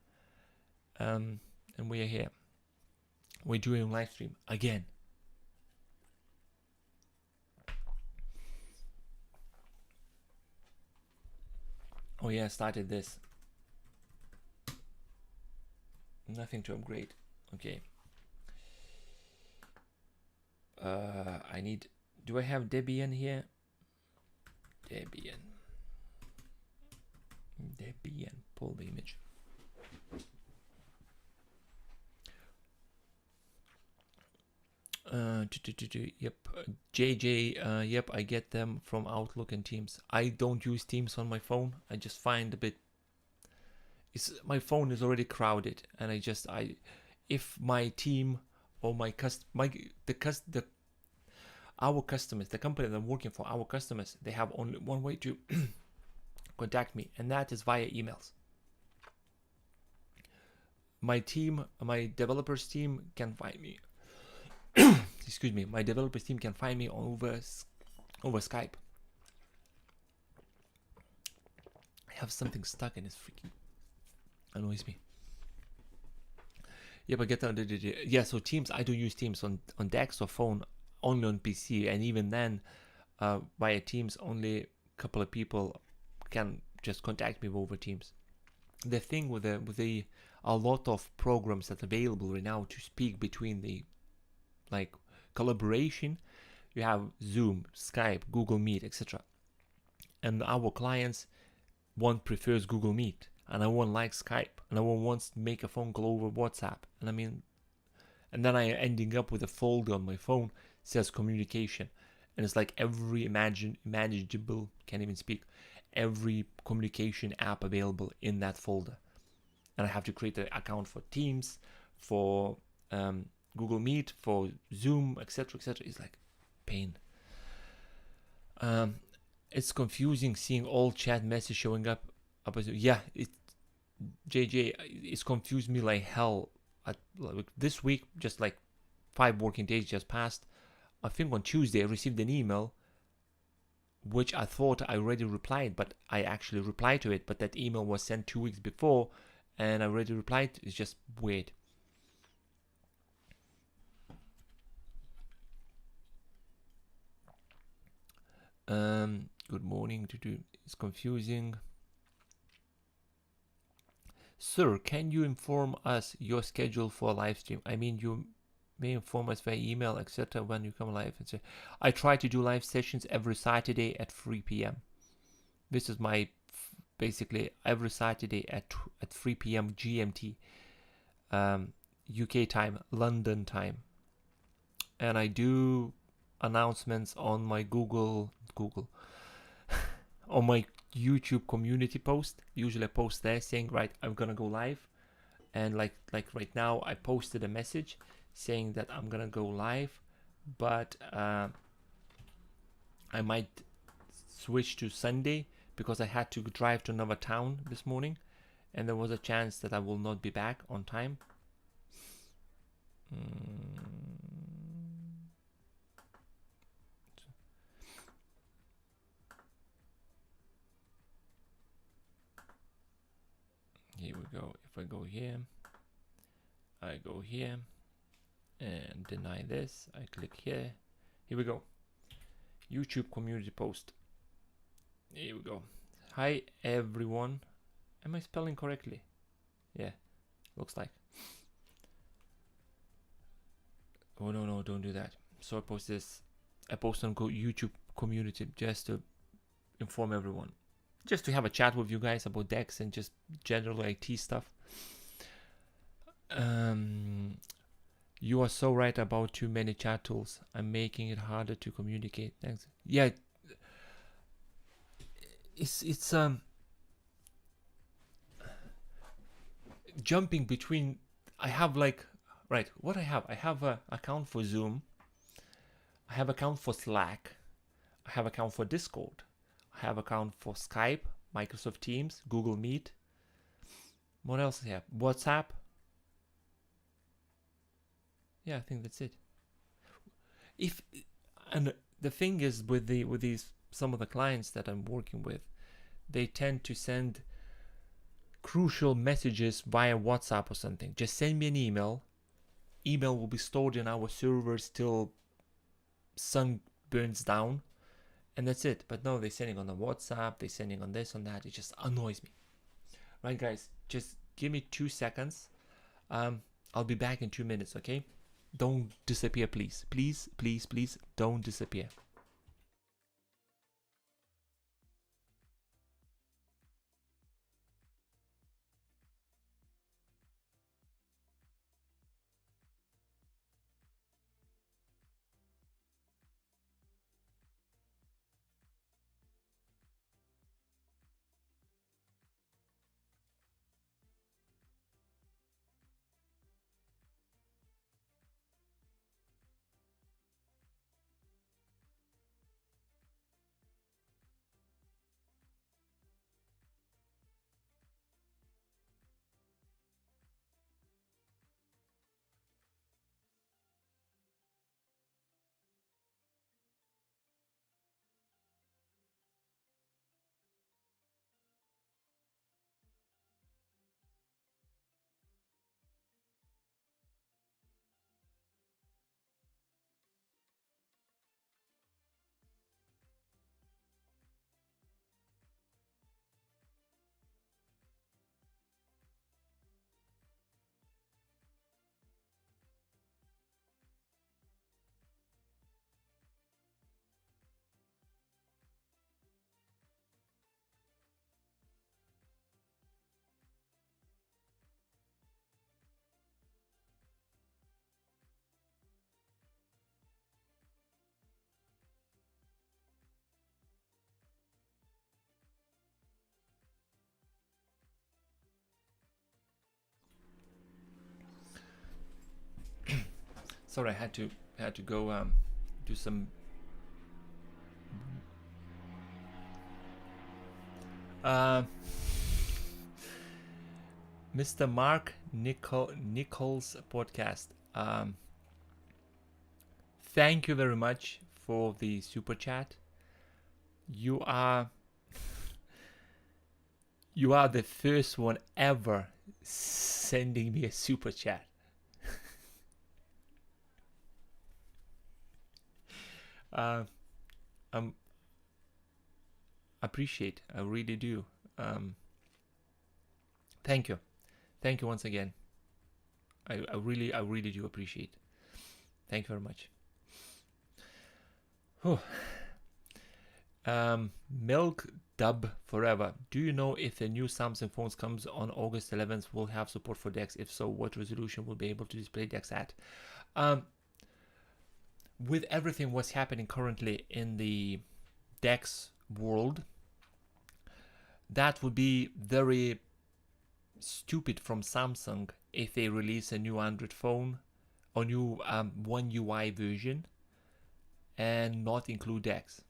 here. We're doing live stream again. Oh yeah, I started this. Nothing to upgrade. Okay. I need. Do I have Debian here? Debian. Pull the image. Yep. JJ. Yep. I get them from Outlook and Teams. I don't use Teams on my phone. I just find a bit. My phone is already crowded, and if my team or our customers, the company that I'm working for, our customers, they have only one way to contact me, and that is via emails. My developers team can find me. Excuse me. My developers team can find me over Skype. I have something stuck and it's freaking annoys me. Yeah, but yeah. So Teams, I do use Teams on DeX or phone, only on PC, and even then, via Teams, only a couple of people can just contact me over Teams. The thing with a lot of programs that are available right now to speak between the collaboration, you have Zoom, Skype, Google Meet, etc. And our clients, one prefers Google Meet, and one likes Skype, and one wants to make a phone call over WhatsApp. And then I ending up with a folder on my phone says communication, and it's like every manageable, can't even speak, every communication app available in that folder. And I have to create an account for Teams, for Google Meet, for Zoom, etc., etc. It's like pain. It's confusing seeing all chat messages showing up. Yeah, JJ, it's confused me like hell. This week, just like 5 working days just passed. I think on Tuesday I received an email which I thought I already replied, but I actually replied to it, but that email was sent 2 weeks before, and I already replied. It's just weird. Good morning. It's confusing. Sir, can you inform us your schedule for a live stream? I mean, you may inform us via email, etc. when you come live. And say, I try to do live sessions every Saturday at 3 p.m. This is my basically every Saturday at 3 p.m. GMT, UK time, London time, and I do announcements on my Google on my YouTube community post. Usually I post there saying, right, I'm gonna go live, and like right now I posted a message saying that I'm gonna go live, but I might switch to Sunday because I had to drive to another town this morning, and there was a chance that I will not be back on time. Here we go. If I go here, I go here and deny this. I click here. Here we go. YouTube community post. Here we go. Hi everyone. Am I spelling correctly? Yeah, looks like. Oh no, don't do that. So I post this. I post on YouTube community just to inform everyone. Just to have a chat with you guys about DeX and just general IT stuff. You are so right about too many chat tools. I'm making it harder to communicate. Thanks. Yeah. It's jumping between. I have like, right, what I have a account for Zoom, I have account for Slack, I have account for Discord, I have account for Skype, Microsoft Teams, Google Meet. What else do I have? WhatsApp. Yeah, I think that's it. And the thing is with these some of the clients that I'm working with, they tend to send crucial messages via WhatsApp or something. Just send me an email. Email will be stored in our servers till sun burns down, and that's it. But no, they're sending on the WhatsApp, they're sending on this, on that. It just annoys me. Right, guys, just give me 2 seconds. I'll be back in 2 minutes, okay? Don't disappear, please. Please, please, please, don't disappear. Sorry, I had to go do some. Mr. Mark Nichols podcast. Thank you very much for the super chat. You are the first one ever sending me a super chat. Appreciate. I really do. Thank you once again. I really do appreciate. Thank you very much. Milk Dub Forever. Do you know if the new Samsung phones comes on August 11th will have support for DeX? If so, what resolution will be able to display DeX at? With everything what's happening currently in the DeX world, that would be very stupid from Samsung if they release a new Android phone or new One UI version and not include DeX.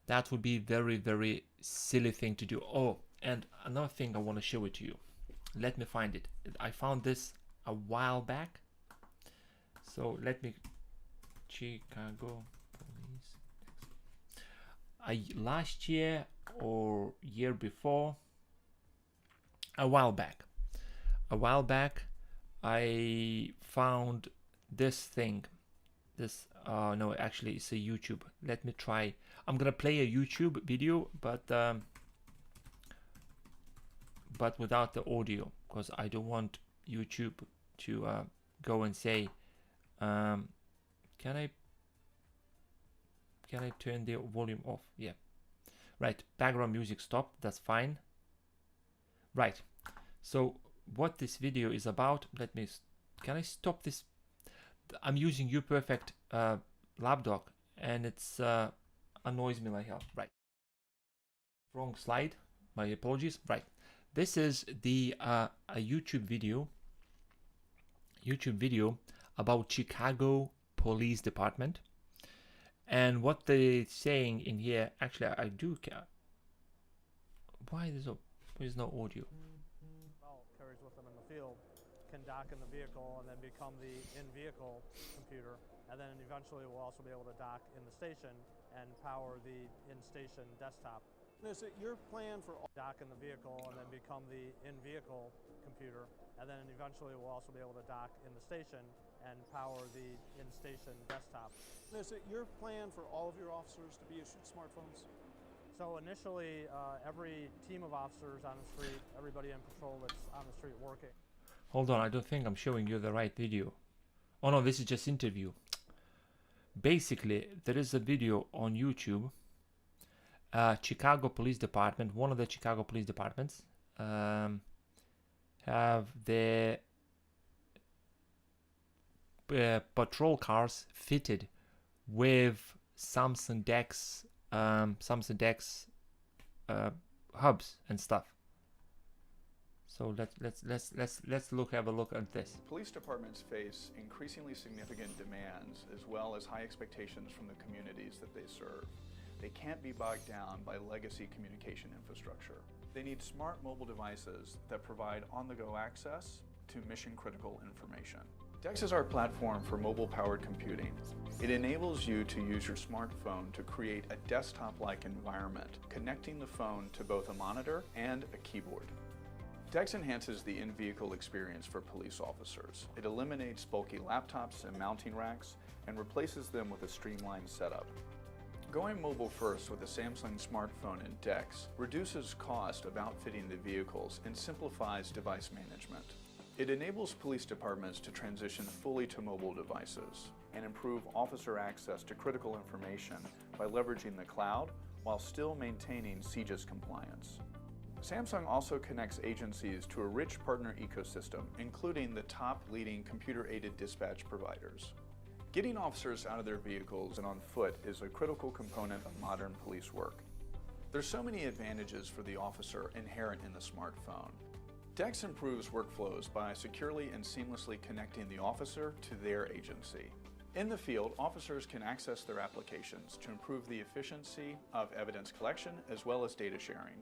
That would be very, very silly thing to do. Oh, and another thing I want to show it to you. Let me find it. I found this a while back. So let me Chicago police. Last year or year before, a while back, I found this thing. This no, actually it's a YouTube. Let me try. I'm gonna play a YouTube video, but without the audio, because I don't want YouTube to go and say, can I turn the volume off? Yeah, right. Background music stop. That's fine. Right. So what this video is about? Can I stop this? I'm using UPerfect lapdog, and it's annoys me like hell. Right. Wrong slide. My apologies. Right. This is the a YouTube video about Chicago Police Department, and what they're saying in here. Actually, I do care. Why there's no audio? Well, carries with them in the field, can dock in the vehicle and then become the in-vehicle computer, and then eventually we'll also be able to dock in the station and power the in-station desktop. Is it your plan for dock in the vehicle and then become the in-vehicle computer, and then eventually we'll also be able to dock in the station and power the in-station desktop? Is it your plan for all of your officers to be issued smartphones? So initially, every team of officers on the street, everybody in patrol that's on the street working. Hold on, I don't think I'm showing you the right video. Oh no, this is just interview. Basically, there is a video on YouTube. Chicago Police Department, one of the Chicago Police Departments, have their patrol cars fitted with Samsung DeX, hubs and stuff. So let's have a look at this. Police departments face increasingly significant demands as well as high expectations from the communities that they serve. They can't be bogged down by legacy communication infrastructure. They need smart mobile devices that provide on-the-go access to mission-critical information. DeX is our platform for mobile-powered computing. It enables you to use your smartphone to create a desktop-like environment, connecting the phone to both a monitor and a keyboard. DeX enhances the in-vehicle experience for police officers. It eliminates bulky laptops and mounting racks and replaces them with a streamlined setup. Going mobile first with a Samsung smartphone and DeX reduces cost of outfitting the vehicles and simplifies device management. It enables police departments to transition fully to mobile devices and improve officer access to critical information by leveraging the cloud while still maintaining CJIS compliance. Samsung also connects agencies to a rich partner ecosystem, including the top leading computer-aided dispatch providers. Getting officers out of their vehicles and on foot is a critical component of modern police work. There's so many advantages for the officer inherent in the smartphone. DeX improves workflows by securely and seamlessly connecting the officer to their agency. In the field, officers can access their applications to improve the efficiency of evidence collection as well as data sharing.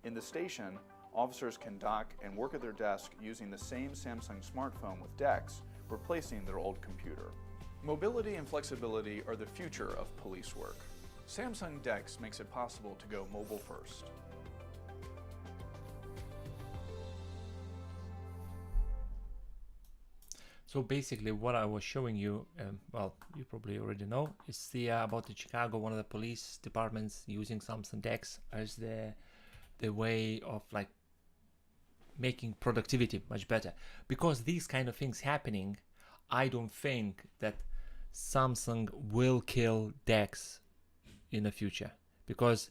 In the station, officers can dock and work at their desk using the same Samsung smartphone with DeX, replacing their old computer. Mobility and flexibility are the future of police work. Samsung DeX makes it possible to go mobile first. So basically what I was showing you, well, you probably already know, is about the Chicago, one of the police departments using Samsung DeX as the way of like making productivity much better. Because these kind of things happening, I don't think that Samsung will kill DeX in the future, because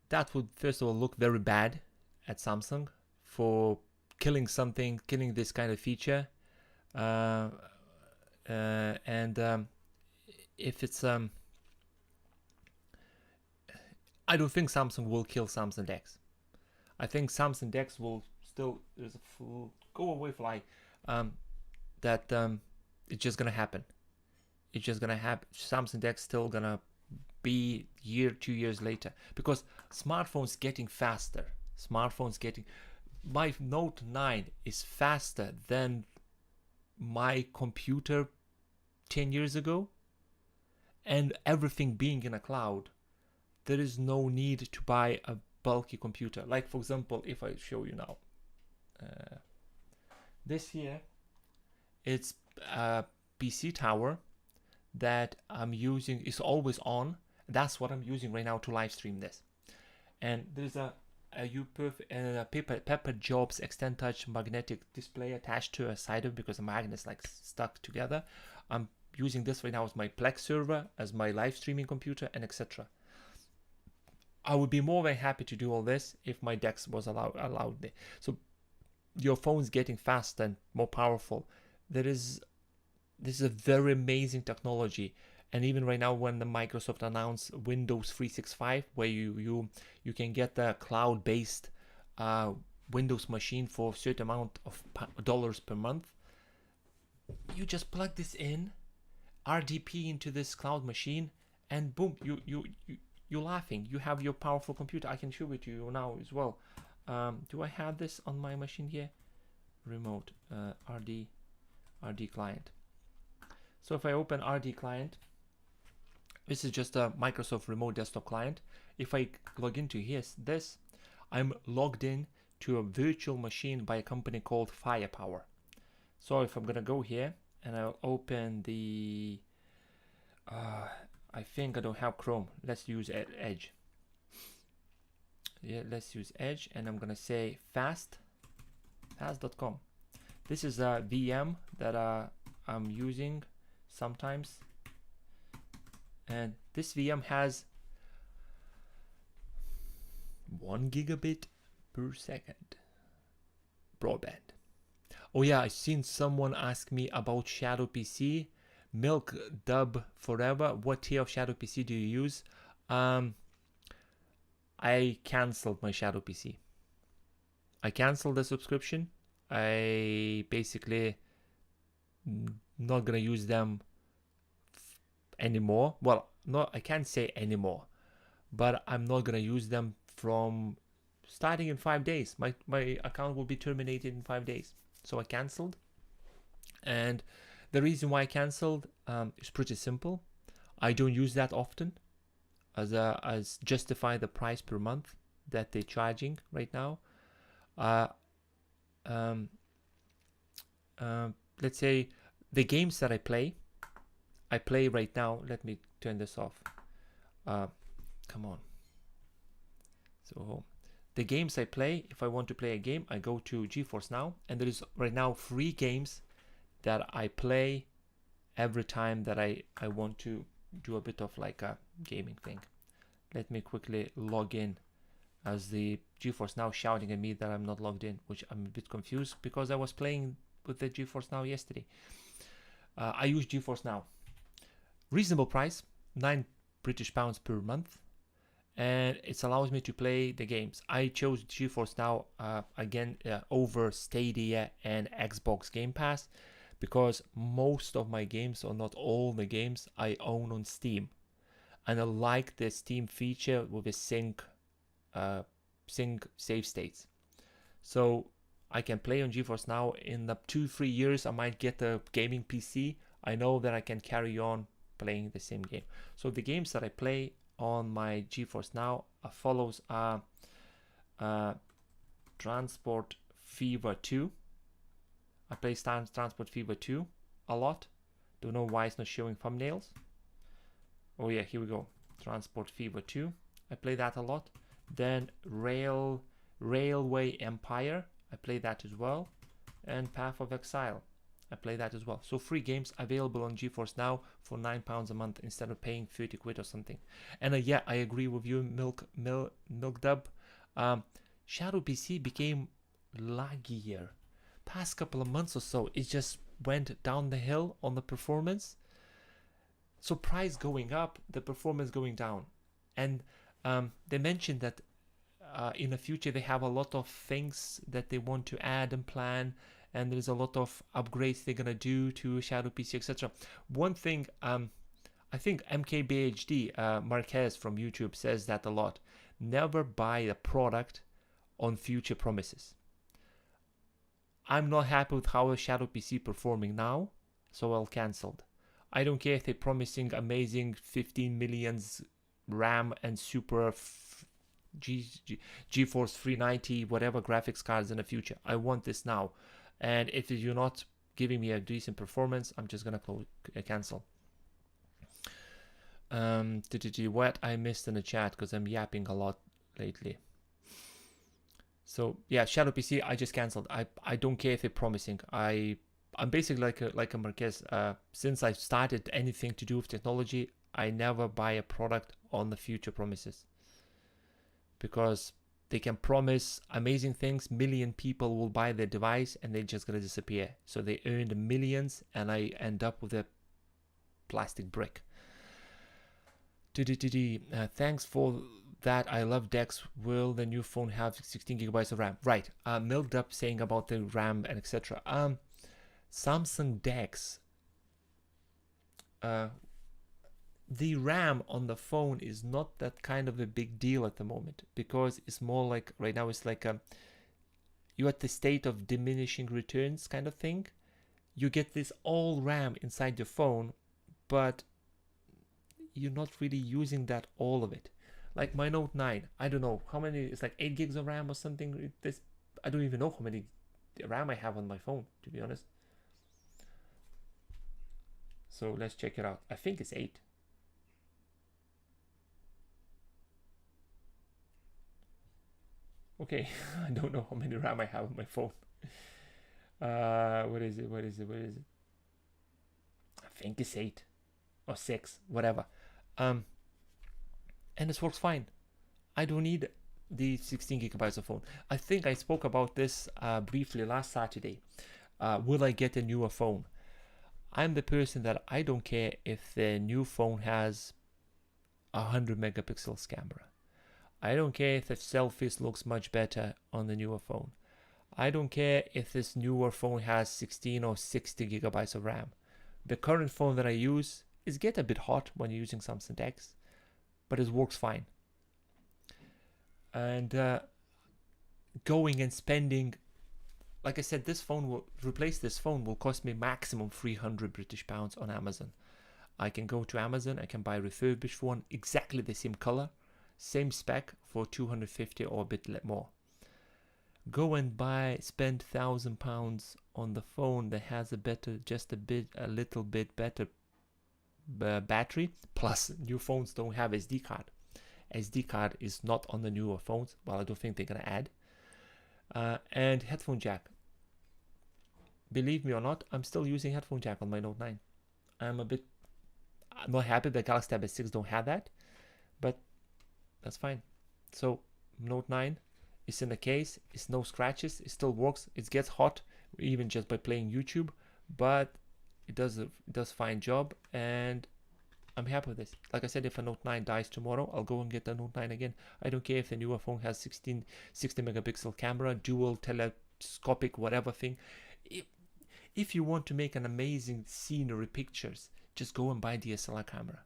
that would first of all look very bad at Samsung for killing this kind of feature. If it's I don't think Samsung will kill Samsung DeX. I think Samsung DeX will still go away for like it's just gonna happen. It's just gonna happen. Samsung DeX still gonna be 2 years later, because smartphones getting faster. My Note 9 is faster than my computer 10 years ago, and everything being in a cloud, there is no need to buy a bulky computer. Like for example, if I show you now, this here, it's a PC tower that I'm using, is always on. That's what I'm using right now to live stream this. And there's a Pepper Jobs Extend Touch magnetic display attached to a side of it, because the magnet's like stuck together. I'm using this right now as my Plex server, as my live streaming computer, and etc. I would be more than happy to do all this if my DeX was allowed there. So your phone's getting faster and more powerful. This is a very amazing technology. And even right now, when the Microsoft announced Windows 365, where you can get the cloud-based Windows machine for a certain amount of dollars per month, you just plug this in, RDP into this cloud machine, and boom, you're laughing. You have your powerful computer. I can show it to you now as well. Do I have this on my machine here? Remote RD client. So if I open RD client, this is just a Microsoft Remote Desktop client. If I log into this, I'm logged in to a virtual machine by a company called Firepower. So if I'm gonna go here and I'll open the, I think I don't have Chrome. Let's use Edge. Yeah, let's use Edge, and I'm gonna say fast.com. This is a VM that I'm using sometimes, and this VM has 1 gigabit per second broadband. Oh yeah, I've seen someone ask me about Shadow PC. Milk Dub Forever, what tier of Shadow PC do you use? I canceled my Shadow PC. I canceled the subscription. I basically not gonna use them anymore. Well, no, I can't say anymore, but I'm not gonna use them from starting in 5 days. My account will be terminated in 5 days. So I canceled, and the reason why I canceled is pretty simple. I don't use that often as justify the price per month that they're charging right now. Let's say the games that I play right now. Let me turn this off. Come on. So the games I play, if I want to play a game, I go to Geforce Now, and there is right now free games that I play every time that I want to do a bit of like a gaming thing. Let me quickly log in, as the Geforce Now shouting at me that I'm not logged in, which I'm a bit confused because I was playing with the Geforce Now yesterday. I use Geforce Now. Reasonable price, £9 British per month, and it allows me to play the games. I chose Geforce Now again over Stadia and Xbox Game Pass because most of my games, or not all the games, I own on Steam, and I like the Steam feature with the sync save states. So I can play on Geforce Now. In the 2-3 years I might get a gaming PC. I know that I can carry on playing the same game. So the games that I play on my Geforce Now follows Transport Fever 2. I play Transport Fever 2 a lot. Don't know why it's not showing thumbnails. Oh yeah, here we go. Transport Fever 2. I play that a lot. Then Railway Empire. I play that as well. And Path of Exile. I play that as well. So 3 games available on Geforce Now for £9 a month instead of paying 30 quid or something. And yeah, I agree with you, Milk Dub. Shadow PC became laggier. Past couple of months or so, it just went down the hill on the performance. So price going up, the performance going down. And they mentioned that in the future they have a lot of things that they want to add and plan, and there's a lot of upgrades they're gonna do to Shadow PC, etc. One thing, I think MKBHD Marquez from YouTube says that a lot. Never buy a product on future promises. I'm not happy with how a Shadow PC performing now, so I'll canceled. I don't care if they're promising amazing 15 millions RAM and super GeForce 390 whatever graphics cards in the future. I want this now, and if you're not giving me a decent performance, I'm just gonna cancel. What I missed in the chat because I'm yapping a lot lately. So yeah, Shadow PC I just canceled. I don't care if they're promising. I'm basically like a Marquez. Since I started anything to do with technology, I never buy a product on the future promises, because they can promise amazing things. Million people will buy their device and they're just gonna disappear. So they earned millions and I end up with a plastic brick. Thanks for that I love DeX. Will the new phone have 16 gigabytes of RAM? Right. Milked Up saying about the RAM and etc. Samsung DeX. The RAM on the phone is not that kind of a big deal at the moment, because it's more like right now it's like you're at the state of diminishing returns kind of thing. You get this all RAM inside your phone, but you're not really using that all of it. Like my Note 9, I don't know how many, it's like 8 gigs of RAM or something. This, I don't even know how many RAM I have on my phone, to be honest. So let's check it out. I think it's 8. Okay, I don't know how many RAM I have on my phone. What is it? I think it's 8 or 6, whatever. And this works fine. I don't need the 16 gigabytes of phone. I think I spoke about this briefly last Saturday. Will I get a newer phone? I'm the person that I don't care if the new phone has 100 megapixels camera. I don't care if the selfies looks much better on the newer phone. I don't care if this newer phone has 16 or 60 gigabytes of RAM. The current phone that I use is get a bit hot when you're using Samsung DeX, but it works fine. And going and spending, like I said, this phone will replace this phone will cost me maximum 300 British pounds on Amazon. I can go to Amazon, I can buy a refurbished one, exactly the same color, same spec for 250 or a bit more. Go and spend £1,000 on the phone that has a little bit better battery. Plus, new phones don't have SD card. SD card is not on the newer phones. Well, I don't think they're gonna add. And headphone jack. Believe me or not, I'm still using headphone jack on my Note 9. I'm not happy that Galaxy Tab S6 don't have that, but that's fine. So Note 9 is in the case, it's no scratches, it still works, it gets hot even just by playing YouTube, but it does fine job, and I'm happy with this. Like I said, if a Note 9 dies tomorrow, I'll go and get the Note 9 again. I don't care if the newer phone has 60 megapixel camera, dual telescopic whatever thing. If you want to make an amazing scenery pictures, just go and buy DSLR camera.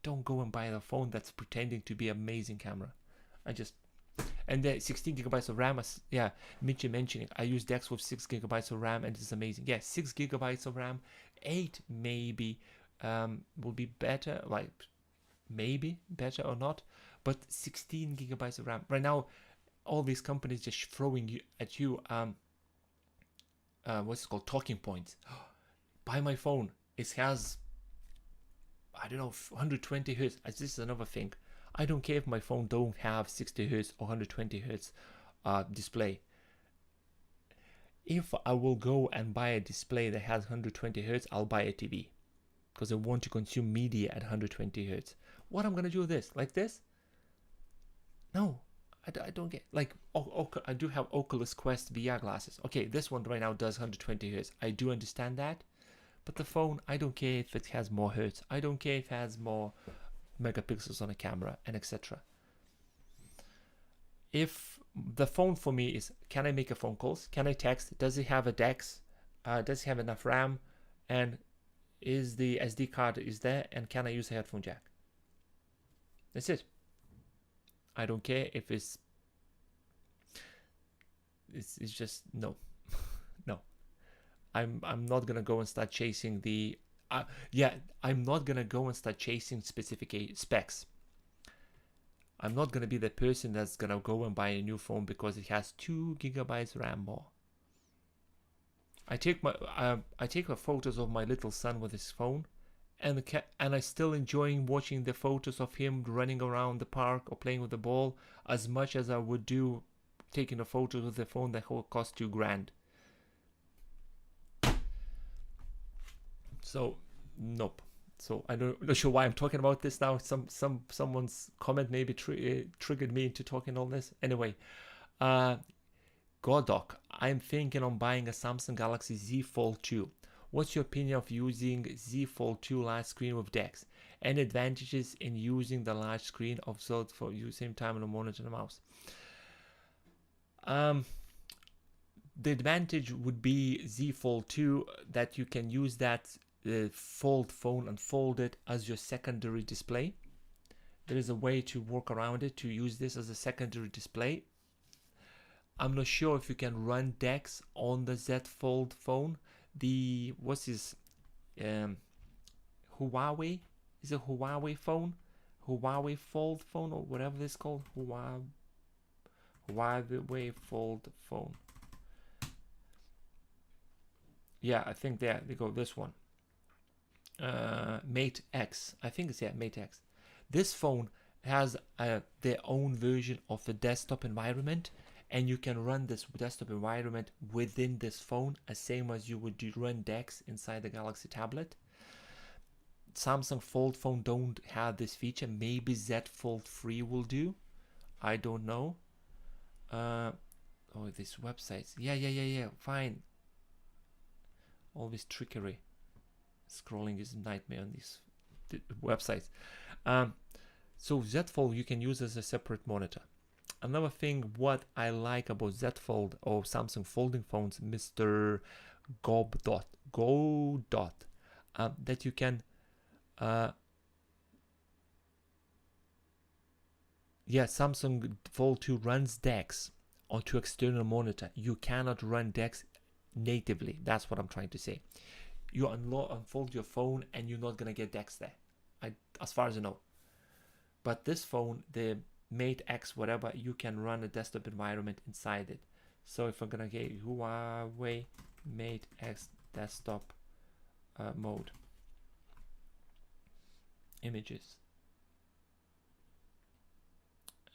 Don't go and buy a phone that's pretending to be amazing camera. And the 16 gigabytes of RAM, yeah, Mitchie mentioning, I use DeX with 6 gigabytes of RAM and it's amazing. Yeah, 6 gigabytes of RAM, 8 maybe will be better, like maybe better or not, but 16 gigabytes of RAM. Right now, all these companies just throwing at you, what's it called, talking points. Buy my phone. It has, I don't know, 120 hertz. This is another thing. I don't care if my phone don't have 60 hertz or 120 hertz display. If I will go and buy a display that has 120 hertz, I'll buy a TV because I want to consume media at 120 hertz. What I'm gonna do with this? Like this? No, I don't get, like, I do have Oculus Quest VR glasses. Okay, this one right now does 120 hertz. I do understand that, but the phone, I don't care if it has more hertz. I don't care if it has more megapixels on a camera and etc. If the phone for me is, can I make a phone calls? Can I text? Does it have a DeX? Does it have enough RAM? And is the SD card is there? And can I use a headphone jack? That's it. I don't care if it's just no. No. I'm not gonna go and start chasing the I'm not gonna go and start chasing specific specs. I'm not gonna be the person that's gonna go and buy a new phone because it has 2 gigabytes RAM more. I take photos of my little son with his phone, and I still enjoying watching the photos of him running around the park or playing with the ball as much as I would do taking a photo with the phone that will cost $2,000. So nope. So I'm not sure why I'm talking about this now. Someone's comment maybe triggered me into talking all this. Anyway, Godok, I'm thinking on buying a Samsung Galaxy Z Fold 2. What's your opinion of using Z Fold 2 large screen with DeX? Any advantages in using the large screen of Z for you same time on the monitor and the mouse? The advantage would be Z Fold 2, that you can use that fold phone and fold it as your secondary display. There is a way to work around it to use this as a secondary display. I'm not sure if you can run DeX on the Z Fold phone. What's his Huawei? Is it Huawei phone? Huawei Fold phone, or whatever it's called. Huawei Fold phone. Yeah, I think they go this one. Mate X. I think it's Mate X. This phone has their own version of the desktop environment, and you can run this desktop environment within this phone, as same as you would run DeX inside the Galaxy tablet. Samsung Fold phone don't have this feature. Maybe Z Fold 3 will do. I don't know. Oh, these websites. Yeah. Fine. All this trickery. Scrolling is a nightmare on these websites. So Z Fold you can use as a separate monitor. Another thing, what I like about Z Fold or Samsung folding phones, Mr. Godot, that you can, Samsung Fold 2 runs DeX onto external monitor. You cannot run DeX natively. That's what I'm trying to say. You unfold your phone and you're not gonna get DeX there, as far as I know. But this phone, the Mate X, whatever, you can run a desktop environment inside it. So if I'm gonna get Huawei Mate X desktop mode, images.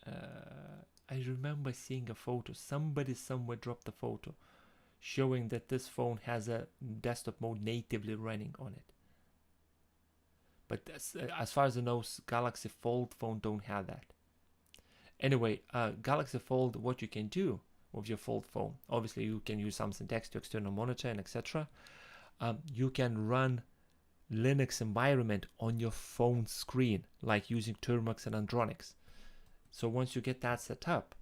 I remember seeing a photo. Somebody somewhere dropped a photo showing that this phone has a desktop mode natively running on it. But as far as I know, Galaxy Fold phone don't have that. Anyway, Galaxy Fold, what you can do with your Fold phone, obviously you can use Samsung DeX to external monitor and etc. You can run Linux environment on your phone screen, like using Termux and Andronix. So once you get that set up,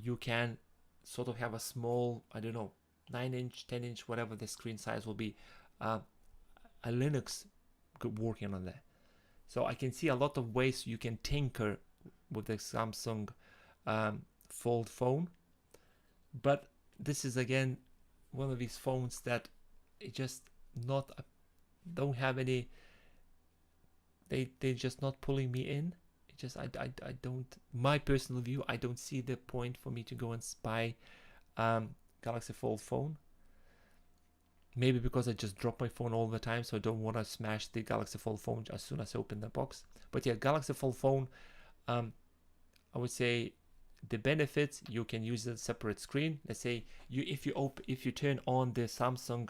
you can sort of have a small, I don't know, 9-inch, 10-inch, whatever the screen size will be, a Linux working on that. So I can see a lot of ways you can tinker with the Samsung Fold phone, but this is again one of these phones that it just not don't have any, they just not pulling me in. It just I don't, my personal view, I don't see the point for me to go and buy Galaxy Fold phone. Maybe because I just drop my phone all the time, so I don't want to smash the Galaxy Fold phone as soon as I open the box. But yeah, Galaxy Fold phone, I would say the benefits, you can use a separate screen. Let's say if you turn on the Samsung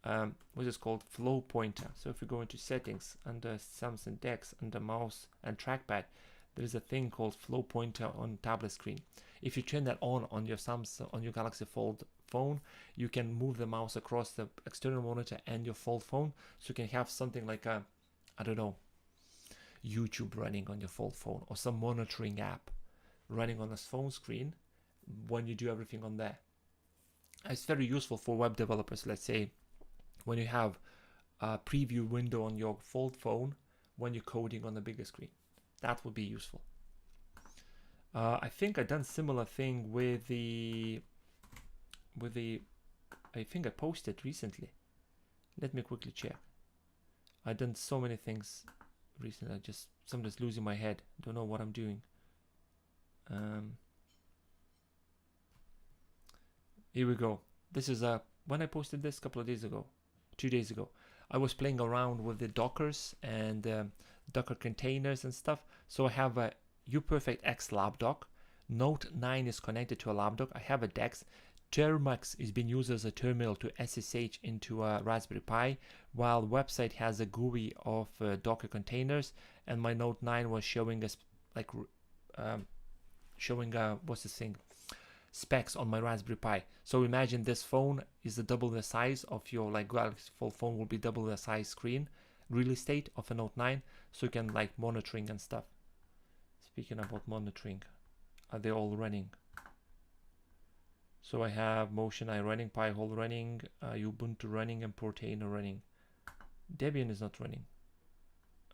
what is it called, flow pointer. So if you go into settings under Samsung DeX, under mouse and trackpad, there is a thing called flow pointer on tablet screen. If you turn that on your your Galaxy Fold phone, you can move the mouse across the external monitor and your Fold phone, so you can have something like a, I don't know, YouTube running on your Fold phone, or some monitoring app running on this phone screen when you do everything on there. It's very useful for web developers. Let's say when you have a preview window on your Fold phone when you're coding on the bigger screen, that would be useful. I think I done similar thing with the I think I posted recently. Let me quickly check. I done so many things recently. Sometimes losing my head. Don't know what I'm doing. Here we go. This is when I posted this a couple of days ago, 2 days ago. I was playing around with the Dockers and Docker containers and stuff. So I have a UPerfect X lapdog. Note 9 is connected to a lapdog. I have a DeX. Termux is being used as a terminal to SSH into a Raspberry Pi, while the website has a GUI of Docker containers, and my Note 9 was showing us like showing what's this thing? specs on my Raspberry Pi. So imagine this phone is double the size of your like Galaxy Fold phone will be double the size screen real estate of a Note 9, so you can like monitoring and stuff. Speaking about monitoring, are they all running? So I have Motion Eye running, Pi-hole running, Ubuntu running, and Portainer running. Debian is not running.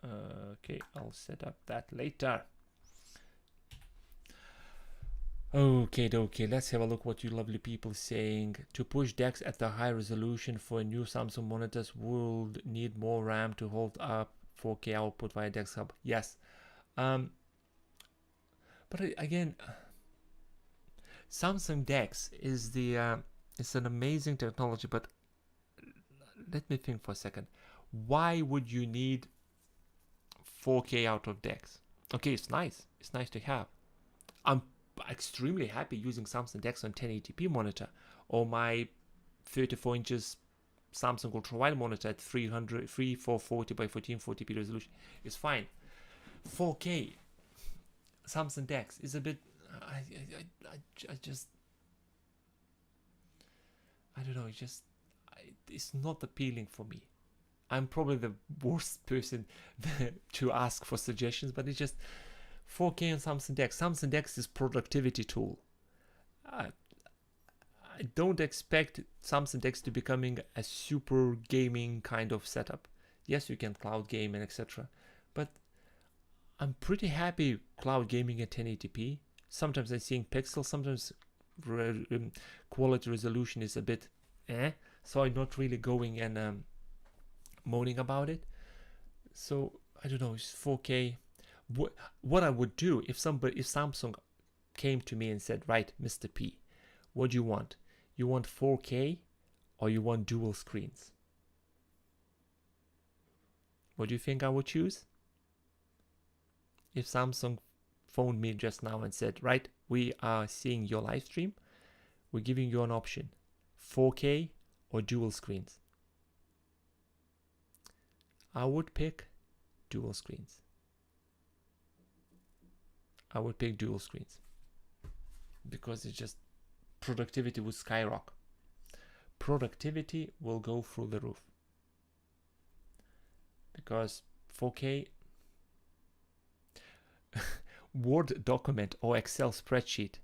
Okay, I'll set up that later. Okay, let's have a look what you lovely people saying. To push DeX at the high resolution for new Samsung monitors would need more RAM to hold up 4K output via DeX Hub. Yes. But again, Samsung DeX is it's an amazing technology, but let me think for a second. Why would you need 4K out of DeX? Okay, it's nice. It's nice to have. I'm extremely happy using Samsung DeX on 1080p monitor, or my 34 inches Samsung ultra wide monitor at 440 by 1440p resolution. It's fine. 4K Samsung DeX is a bit I don't know, it's not appealing for me. I'm probably the worst person to ask for suggestions, but it's just 4K on Samsung DeX. Samsung DeX is productivity tool. I don't expect Samsung DeX to becoming a super gaming kind of setup. Yes, you can cloud game and etc. But I'm pretty happy cloud gaming at 1080p. Sometimes I'm seeing pixels, sometimes quality resolution is a bit so I'm not really going and moaning about it. So I don't know, it's 4K. What I would do if Samsung came to me and said, right, Mr. P, what do you want? You want 4K or you want dual screens? What do you think I would choose? If Samsung phoned me just now and said, right, we are seeing your live stream, we're giving you an option, 4K or dual screens. I would pick dual screens. I would pick dual screens because it's just productivity would skyrocket. Productivity will go through the roof because 4K Word document or Excel spreadsheet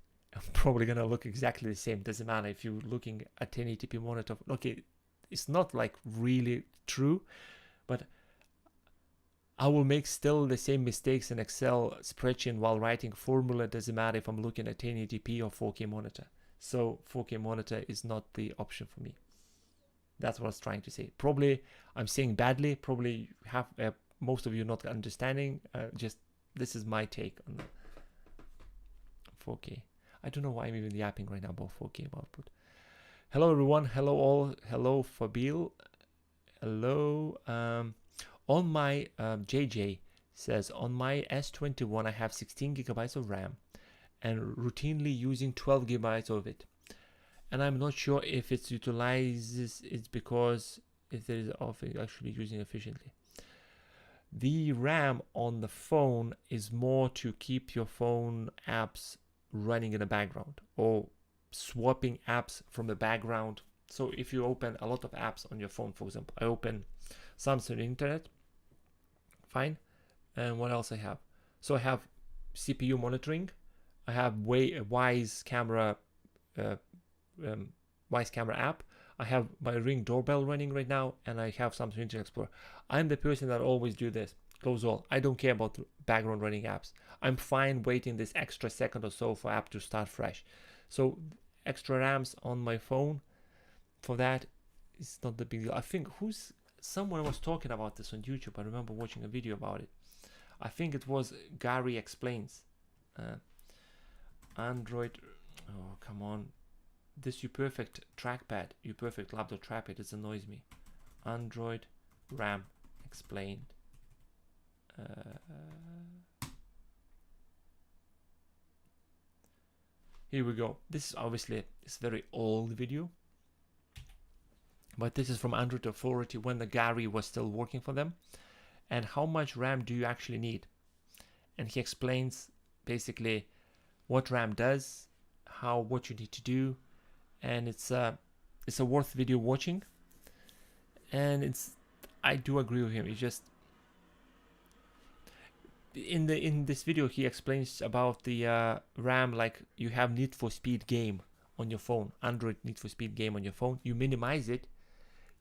probably gonna look exactly the same. Doesn't matter if you're looking at 1080p monitor. Okay, it's not like really true, but I will make still the same mistakes in Excel spreadsheet while writing formula. Doesn't matter if I'm looking at 1080p or 4K monitor. So 4K monitor is not the option for me. That's what I was trying to say. Probably I'm saying badly. Probably have most of you not understanding. Just this is my take on 4K. I don't know why I'm even yapping right now about 4K output. Hello everyone. Hello all. Hello Fabil. Hello. On my JJ says on my S21 I have 16 gigabytes of RAM and routinely using 12 gigabytes of it, and I'm not sure if it utilizes it because if there is actually using efficiently. The RAM on the phone is more to keep your phone apps running in the background or swapping apps from the background. So if you open a lot of apps on your phone, for example, I open Samsung Internet, fine. And what else I have? So I have CPU monitoring, I have Wise camera app, I have my Ring doorbell running right now, and I have Samsung Internet Explorer. I'm the person that always do this, close all. I don't care about background running apps. I'm fine waiting this extra second or so for app to start fresh. So extra RAMs on my phone for that is not the big deal. I think someone was talking about this on YouTube. I remember watching a video about it. I think it was Gary Explains. Android, oh come on, this UPerfect trackpad, UPerfect laptop trackpad, it annoys me. Android RAM explained. Here we go. This is obviously it's very old video, but this is from Android Authority when the Gary was still working for them. And how much RAM do you actually need? And he explains basically what RAM does, what you need to do, and it's a worth video watching. And I do agree with him. It's just in this video he explains about the RAM, like you have Need for Speed game on your phone, Android Need for Speed game on your phone. You minimize it,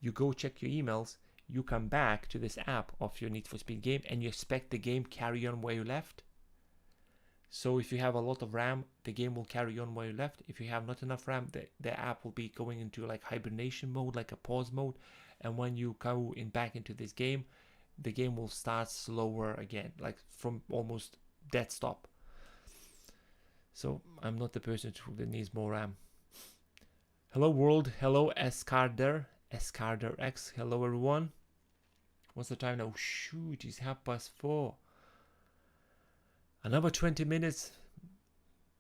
you go check your emails, you come back to this app of your Need for Speed game, and you expect the game carry on where you left. So if you have a lot of RAM, the game will carry on where you left. If you have not enough RAM, the app will be going into like hibernation mode, like a pause mode. And when you go back into this game, the game will start slower again, like from almost dead stop. So I'm not the person who needs more RAM. Hello world, hello Escarder X, hello everyone. What's the time now? Oh, shoot, it's 4:30. Another 20 minutes,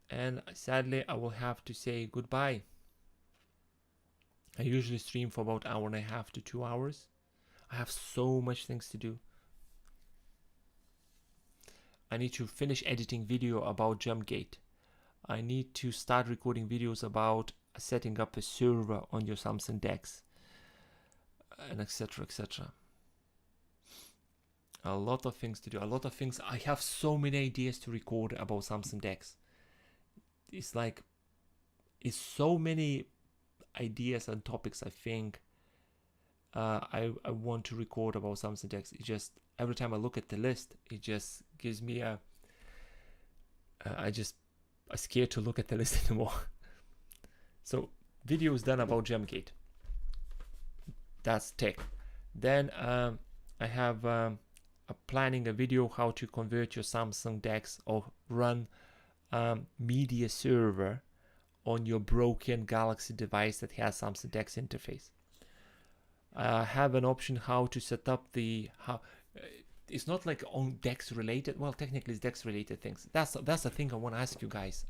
and sadly I will have to say goodbye. I usually stream for about 1.5 to 2 hours. I have so much things to do. I need to finish editing video about JumpGate. I need to start recording videos about setting up a server on your Samsung DeX, and etc, etc. A lot of things to do, a lot of things. I have so many ideas to record about Samsung DeX. It's like, it's so many ideas and topics I think I want to record about Samsung DeX. It just, every time I look at the list, it just gives me a I'm scared to look at the list anymore. So videos done about JumpGate, that's tech. Then I have planning a video how to convert your Samsung DeX or run media server on your broken Galaxy device that has Samsung DeX interface. I have an option how to set up the it's not like on DeX related. Well, technically it's DeX related things. That's the thing I want to ask you guys.